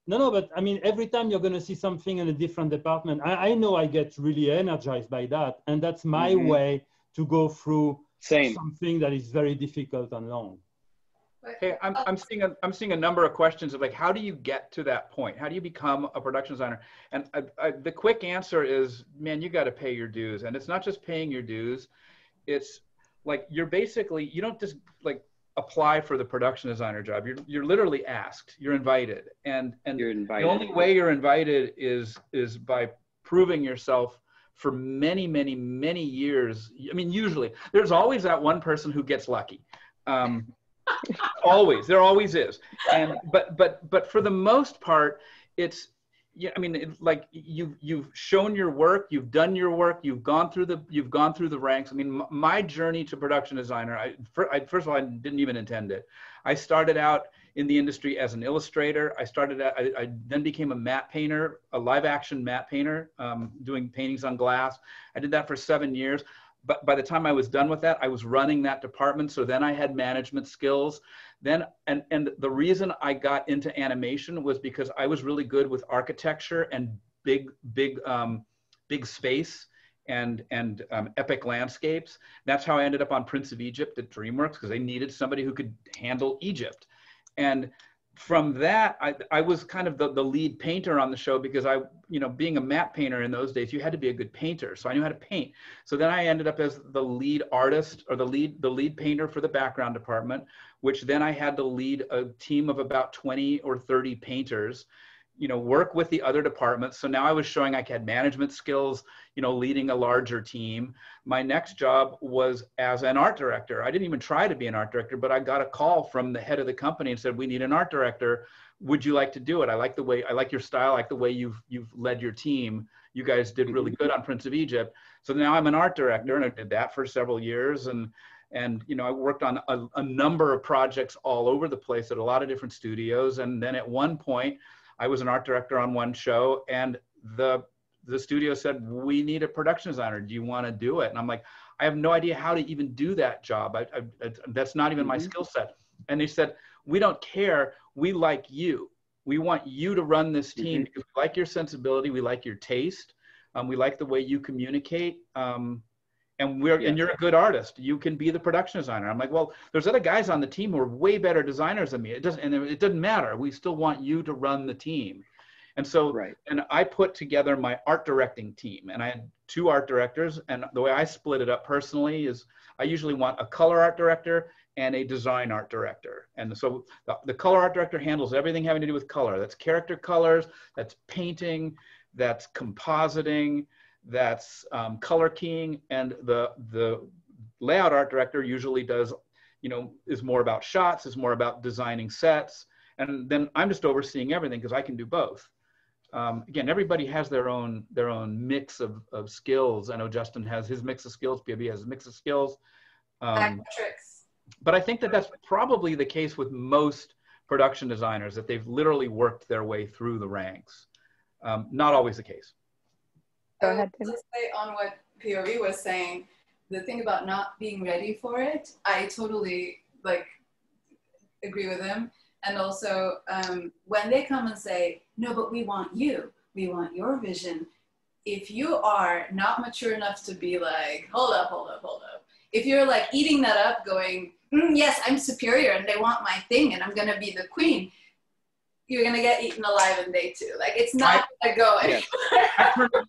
No, but I mean, every time you're going to see something in a different department, I know I get really energized by that. And that's my way to go through something that is very difficult and long. Hey, I'm seeing a number of questions of like, how do you get to that point? How do you become a production designer? And the quick answer is, man, you got to pay your dues. And it's not just paying your dues. It's like, you don't just like apply for the production designer job. You're literally asked, you're invited. And you're invited. The only way you're invited is by proving yourself for many, many, many years. I mean, usually there's always that one person who gets lucky. There always is. And but for the most part, it's, yeah, I mean, like you've shown your work, you've done your work, you've gone through the ranks. I mean, my journey to production designer, first of all, I didn't even intend it. I started out in the industry as an illustrator. I then became a matte painter, a live action matte painter, doing paintings on glass. I did that for 7 years. But by the time I was done with that, I was running that department. So then I had management skills. Then, and the reason I got into animation was because I was really good with architecture and big space and epic landscapes. That's how I ended up on Prince of Egypt at DreamWorks, because they needed somebody who could handle Egypt. And from that, I was kind of the lead painter on the show, because being a matte painter in those days, you had to be a good painter. So I knew how to paint. So then I ended up as the lead artist, or the lead painter for the background department, which then I had to lead a team of about 20 or 30 painters, work with the other departments. So now I was showing I had management skills, leading a larger team. My next job was as an art director. I didn't even try to be an art director, but I got a call from the head of the company and said, we need an art director. Would you like to do it? I like your style. I like the way you've led your team. You guys did really good on Prince of Egypt. So now I'm an art director, and I did that for several years. And I worked on a number of projects all over the place at a lot of different studios. And then at one point, I was an art director on one show, and the studio said, we need a production designer. Do you want to do it? And I'm like, I have no idea how to even do that job. That's not even my skill set. And they said, we don't care. We like you. We want you to run this team because we like your sensibility. We like your taste. We like the way you communicate. And you're a good artist. You can be the production designer. I'm like, well, there's other guys on the team who are way better designers than me. It doesn't matter. We still want you to run the team. And so, and I put together my art directing team, and I had 2 art directors. And the way I split it up personally is I usually want a color art director and a design art director. And so the color art director handles everything having to do with color. That's character colors, that's painting, that's compositing, that's color keying. And the layout art director usually does, is more about shots, is more about designing sets. And then I'm just overseeing everything because I can do both. Again, everybody has their own mix of skills. I know Justin has his mix of skills, POV has his mix of skills. But I think that that's probably the case with most production designers, that they've literally worked their way through the ranks. Not always the case. Go ahead, Tim. To say on what POV was saying, the thing about not being ready for it, I totally agree with him. And also, when they come and say, no, but we want you, we want your vision. If you are not mature enough to be like, hold up. If you're eating that up going, yes, I'm superior and they want my thing and I'm going to be the queen, you're going to get eaten alive in day 2. It's not going to go anywhere.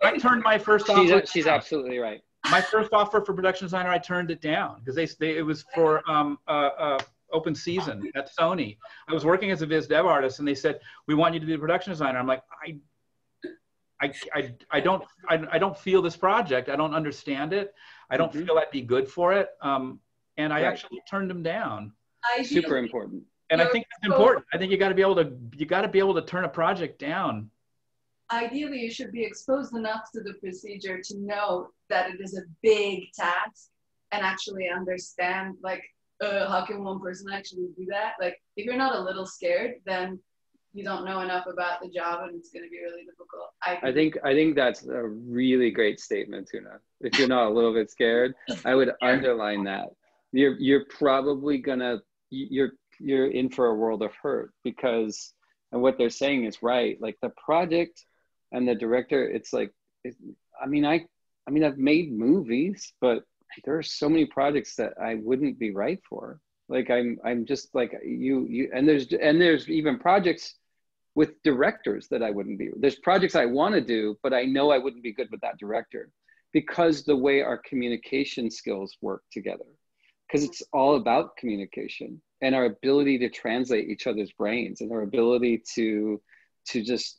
I turned my first offer. She's absolutely right. My first offer for production designer, I turned it down because it was for open season at Sony. I was working as a Viz Dev artist, and they said, we want you to be the production designer. I'm like, I don't feel this project. I don't understand it. I don't feel I'd be good for it. And I actually turned them down. Super important. And I think that's important. I think you got to be able to turn a project down. Ideally, you should be exposed enough to the procedure to know that it is a big task and actually understand how can one person actually do that? If you're not a little scared, then you don't know enough about the job and it's going to be really difficult. I think that's a really great statement, Tuna. If you're not a little bit scared, I would underline that. You're probably you're in for a world of hurt, because, and what they're saying is right. The project and the director, I've made movies, but there are so many projects that I wouldn't be right for. I'm just you, and there's even projects with directors that I wouldn't be. There's projects I want to do, but I know I wouldn't be good with that director, because the way our communication skills work together, because it's all about communication and our ability to translate each other's brains and our ability to just,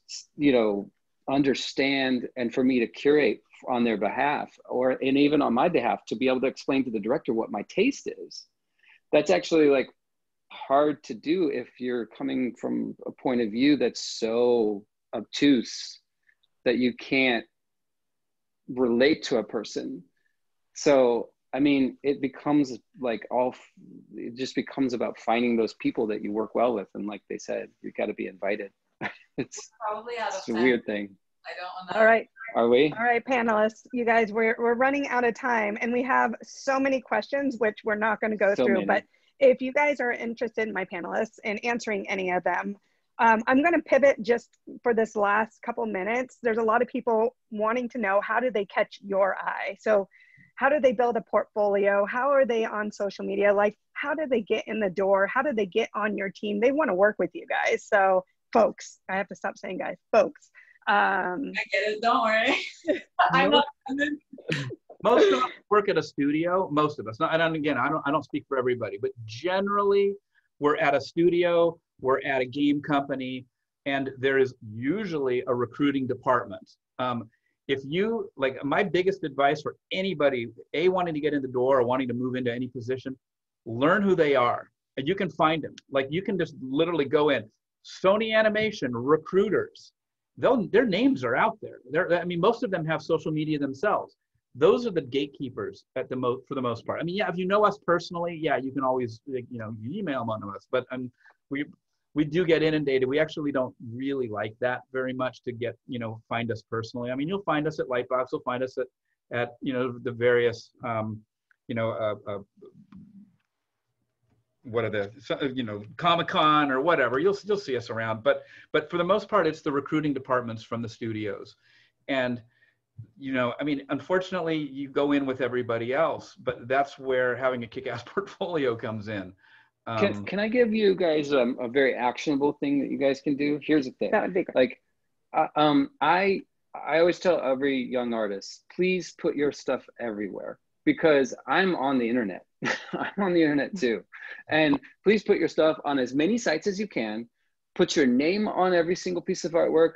understand, and for me to curate on their behalf, and even on my behalf, to be able to explain to the director what my taste is. That's actually hard to do if you're coming from a point of view that's so obtuse that you can't relate to a person. So, I mean, it becomes like it just becomes about finding those people that you work well with. And like they said, you got to be invited. It's probably out of a weird thing. I don't want to. All right. Are we? All right, panelists, you guys, we're running out of time and we have so many questions, which we're not going to go through, but if you guys are interested, my panelists, in answering any of them, I'm going to pivot just for this last couple minutes. There's a lot of people wanting to know, how do they catch your eye? So how do they build a portfolio? How are they on social media? Like, how do they get in the door? How do they get on your team? They want to work with you guys. So folks, I have to stop saying guys, folks. I get it, don't worry. I'm not. Most of us work at a studio. Most of us. And again, I don't speak for everybody, but generally, we're at a studio, we're at a game company, and there is usually a recruiting department. If you, like, my biggest advice for anybody, wanting to get in the door or wanting to move into any position, learn who they are, and you can find them. Like, you can just literally go in, Sony Animation recruiters. Their names are out there. I mean, most of them have social media themselves. Those are the gatekeepers for the most part. I mean, yeah, if you know us personally, yeah, you can always, you email one of us. But we do get inundated. We actually don't really like that very much to get, find us personally. I mean, you'll find us at Lightbox. You'll find us at the various, what are the, Comic-Con or whatever, you'll see us around, but for the most part, it's the recruiting departments from the studios. And, I mean, unfortunately, you go in with everybody else, but that's where having a kick-ass portfolio comes in. Can I give you guys a very actionable thing that you guys can do? Here's the thing. That would be great. Like, I always tell every young artist, please put your stuff everywhere, because I'm on the internet. I'm on the internet too. And please put your stuff on as many sites as you can. Put your name on every single piece of artwork.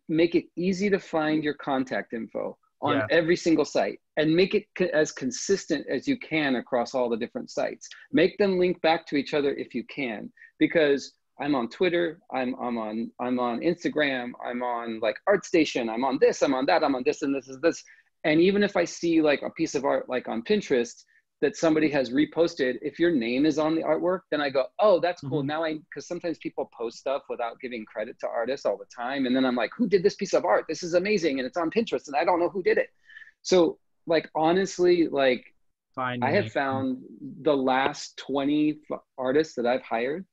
Make it easy to find your contact info on every single site, and make it as consistent as you can across all the different sites. Make them link back to each other if you can, because I'm on Twitter, I'm on Instagram, I'm on like ArtStation, I'm on this, I'm on that, I'm on this, and this is this. And even if I see like a piece of art, like on Pinterest, that somebody has reposted, if your name is on the artwork, then I go, oh, that's cool. Now because sometimes people post stuff without giving credit to artists all the time. And then I'm like, who did this piece of art? This is amazing. And it's on Pinterest and I don't know who did it. So like, honestly, like I have found the last 20 artists that I've hired,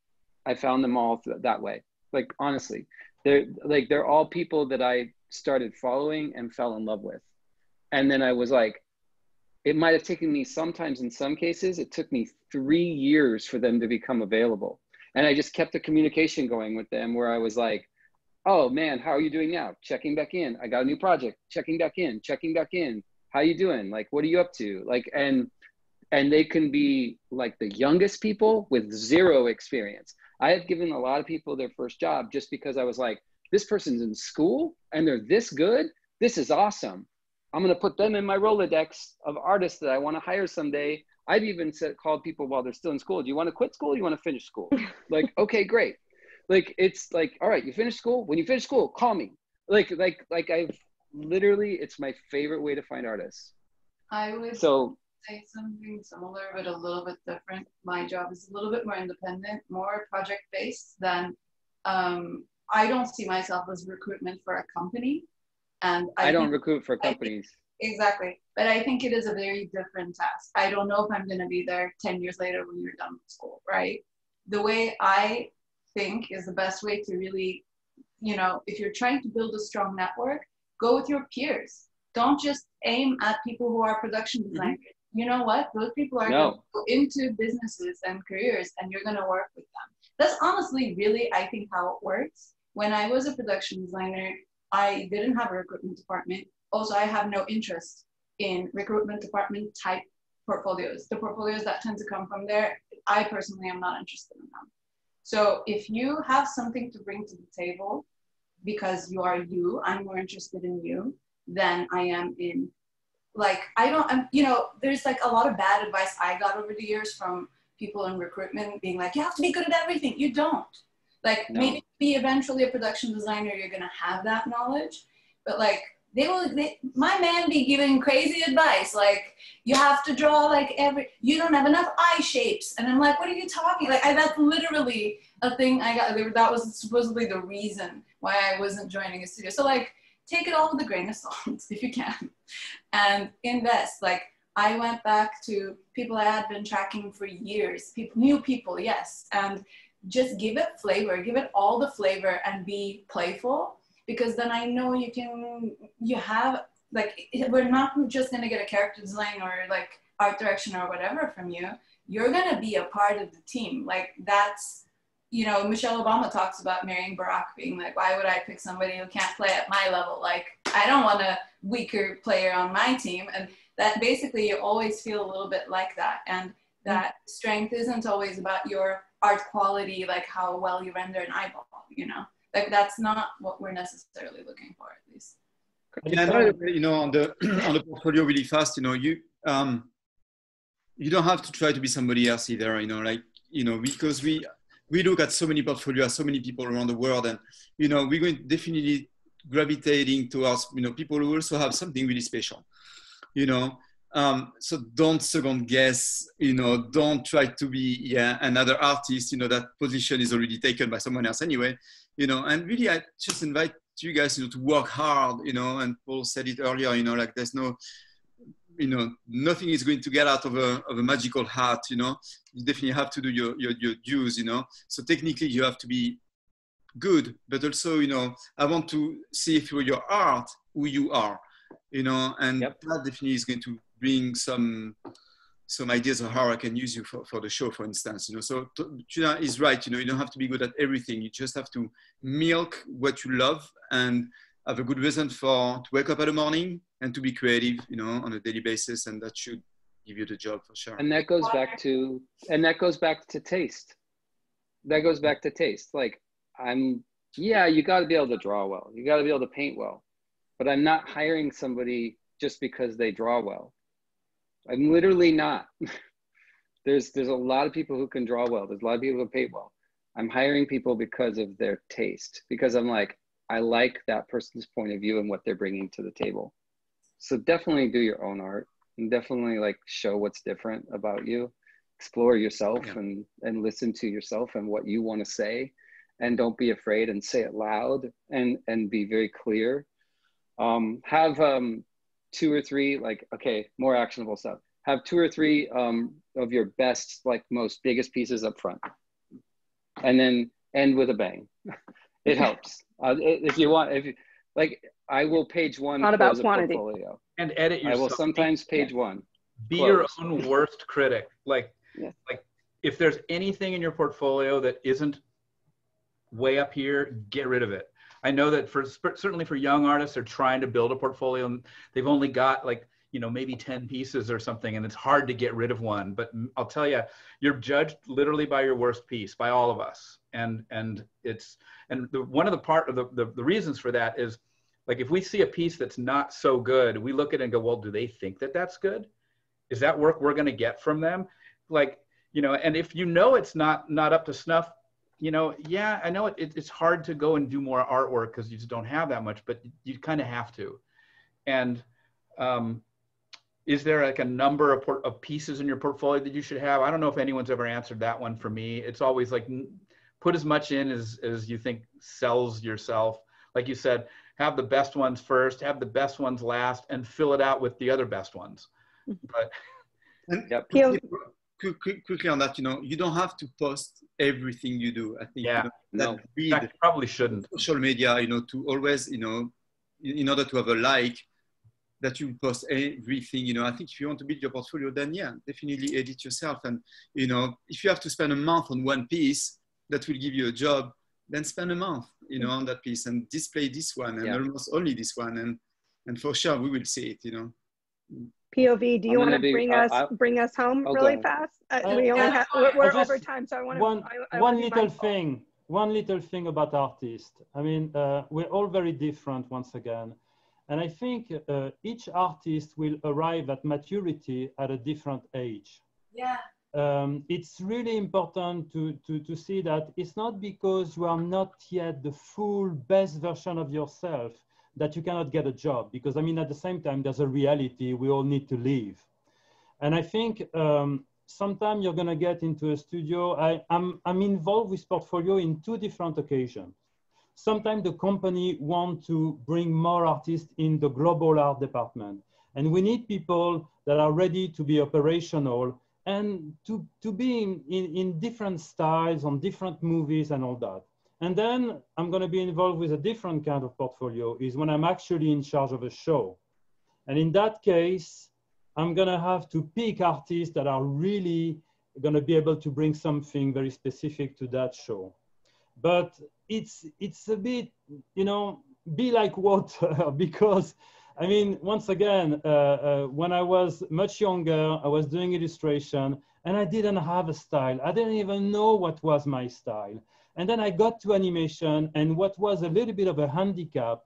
I found them all that way. Like, honestly, they're all people that I started following and fell in love with. And then I was like, it might have taken me sometimes, in some cases, it took me 3 years for them to become available. And I just kept the communication going with them, where I was like, oh man, how are you doing now? Checking back in. I got a new project. Checking back in, checking back in. How you doing? Like, what are you up to? Like, and they can be like the youngest people with zero experience. I have given a lot of people their first job just because I was like, this person's in school and they're this good. This is awesome. I'm going to put them in my Rolodex of artists that I want to hire someday. I've even called people while they're still in school. Do you want to quit school? Or you want to finish school? Like, okay, great. Like, it's like, all right, you finish school. When you finish school, call me. Like I've literally, it's my favorite way to find artists. I would say something similar, but a little bit different. My job is a little bit more independent, more project-based than, I don't see myself as recruitment for a company. And I don't recruit for companies. Exactly. But I think it is a very different task. I don't know if I'm going to be there 10 years later when you're done with school, right? The way I think is the best way to really, if you're trying to build a strong network, go with your peers. Don't just aim at people who are production designers. You know what? Those people are going to go into businesses and careers, and you're going to work with them. That's honestly really, I think, how it works. When I was a production designer, I didn't have a recruitment department. Also, I have no interest in recruitment department type portfolios. The portfolios that tend to come from there, I personally am not interested in them. So if you have something to bring to the table because you are you, I'm more interested in you than I am in, like, there's like a lot of bad advice I got over the years from people in recruitment being like, you have to be good at everything. You don't. Like maybe be eventually a production designer, you're gonna have that knowledge, but like my man be giving crazy advice, like you have to draw like you don't have enough eye shapes, and I'm like, what are you talking? Like that's literally a thing I got. That was supposedly the reason why I wasn't joining a studio. So like take it all with a grain of salt if you can, and invest. Like I went back to people I had been tracking for years, new people, yes, and just give it flavor, give it all the flavor, and be playful. Because then I know you have, like, we're not just gonna get a character design or like art direction or whatever from you. You're gonna be a part of the team. Like that's, you know, Michelle Obama talks about marrying Barack, being like, why would I pick somebody who can't play at my level? Like, I don't want a weaker player on my team. And that basically you always feel a little bit like that. And that strength isn't always about your art quality, like how well you render an eyeball, you know? Like that's not what we're necessarily looking for, at least. Yeah, you know, on the portfolio really fast, you know, you don't have to try to be somebody else either, you know, like, you know, because we look at so many portfolios, so many people around the world, and, you know, we're going to definitely gravitating towards, you know, people who also have something really special, you know. So don't second guess, you know, don't try to be another artist, you know, that position is already taken by someone else anyway, you know. And really I just invite you guys, you know, to work hard, you know, and Paul said it earlier, you know, like there's no, you know, nothing is going to get out of a magical hat, you know. You definitely have to do your dues, you know. So technically you have to be good, but also, you know, I want to see through your art who you are, you know, and that definitely is going to bring some ideas of how I can use you for the show, for instance, you know. So Tuna is right, you know, you don't have to be good at everything. You just have to milk what you love and have a good reason to wake up in the morning and to be creative, you know, on a daily basis. And that should give you the job for sure. And that goes back to taste. That goes back to taste. Like you got to be able to draw well. You got to be able to paint well, but I'm not hiring somebody just because they draw well. I'm literally not. There's a lot of people who can draw well. There's a lot of people who paint well. I'm hiring people because of their taste, because I'm like, I like that person's point of view and what they're bringing to the table. So definitely do your own art and definitely like show what's different about you. Explore yourself and listen to yourself and what you want to say, and don't be afraid and say it loud and be very clear. Have 2 or 3, like, okay, more actionable stuff. Have 2 or 3 of your best, like most biggest pieces up front, and then end with a bang. It helps. If you like, I will page 1 not about close a quantity. Portfolio. And edit yourself. I will sometimes page 1. Be close. your own worst critic. Like if there's anything in your portfolio that isn't way up here, get rid of it. I know that certainly for young artists, they're trying to build a portfolio and they've only got like, you know, maybe 10 pieces or something, and it's hard to get rid of one. But I'll tell you, you're judged literally by your worst piece, by all of us. And one of the reasons for that is, like, if we see a piece that's not so good, we look at it and go, well, do they think that that's good? Is that work we're going to get from them? Like, you know, and if you know it's not up to snuff, you know, yeah, I know it's hard to go and do more artwork because you just don't have that much, but you kind of have to. And is there like a number of pieces in your portfolio that you should have? I don't know if anyone's ever answered that one for me. It's always like, put as much in as you think sells yourself. Like you said, have the best ones first, have the best ones last, and fill it out with the other best ones. But quickly on that, you know, you don't have to post everything you do. I think you probably shouldn't. Social media, you know, to always, you know, in order to have a like, that you post everything, you know. I think if you want to build your portfolio, then definitely edit yourself. And, you know, if you have to spend a month on one piece that will give you a job, then spend a month, you know, on that piece and display this one and almost only this one. And for sure, we will see it, you know. POV, do you want to bring us home really fast? We only have, we're over time, so I want to. One little thing about artists. I mean, we're all very different once again. And I think each artist will arrive at maturity at a different age. Yeah. it's really important to see that it's not because you are not yet the full best version of yourself that you cannot get a job. Because I mean, at the same time, there's a reality we all need to live. And I think sometime you're gonna get into a studio. I'm involved with portfolio in 2 different occasions. Sometimes the company want to bring more artists in the global art department. And we need people that are ready to be operational and to be in different styles, on different movies and all that. And then I'm gonna be involved with a different kind of portfolio is when I'm actually in charge of a show. And in that case, I'm gonna have to pick artists that are really gonna be able to bring something very specific to that show. But it's a bit, you know, be like water because, I mean, once again, when I was much younger, I was doing illustration and I didn't have a style. I didn't even know what was my style. And then I got to animation, and what was a little bit of a handicap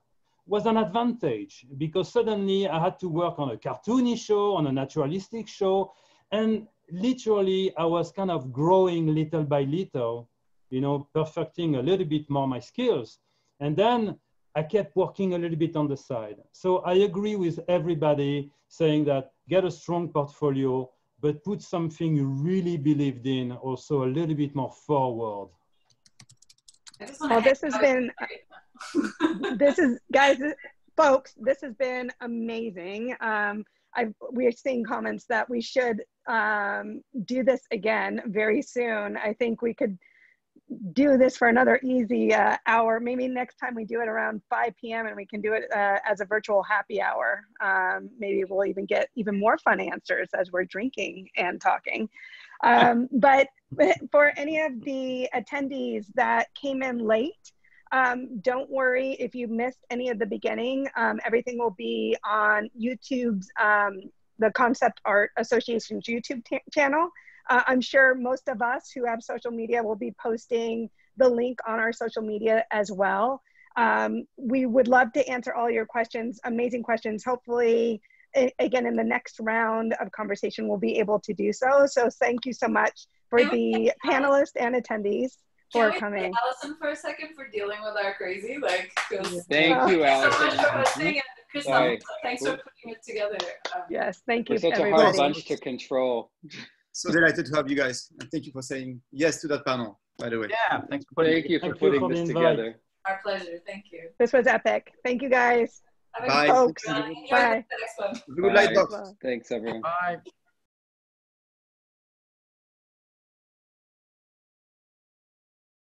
was an advantage because suddenly I had to work on a cartoony show, on a naturalistic show. And literally I was kind of growing little by little, you know, perfecting a little bit more my skills. And then I kept working a little bit on the side. So I agree with everybody saying that get a strong portfolio, but put something you really believed in also a little bit more forward. Well, this has been, guys, folks, this has been amazing. We are seeing comments that we should do this again very soon. I think we could do this for another easy hour. Maybe next time we do it around 5 p.m. and we can do it as a virtual happy hour. Maybe we'll even get even more fun answers as we're drinking and talking. But for any of the attendees that came in late, don't worry if you missed any of the beginning. Everything will be on YouTube's, the Concept Art Association's YouTube channel. I'm sure most of us who have social media will be posting the link on our social media as well. We would love to answer all your questions, amazing questions. Hopefully, again, in the next round of conversation, we'll be able to do so. So thank you so much for the panelists and attendees for coming. Alison for a second for dealing with our crazy, like, thank you, Alison. So much for hosting, and Christophe, thanks for putting it together. Yes, thank you, We're such a hard bunch to control. So delighted to have you guys, and thank you for saying yes to that panel, by the way. Yeah, thanks for putting, thank you for putting this together. Our pleasure, thank you. This was epic. Thank you, guys. Bye. Folks. Bye. Bye. Good night, Box. Thanks, everyone. Bye.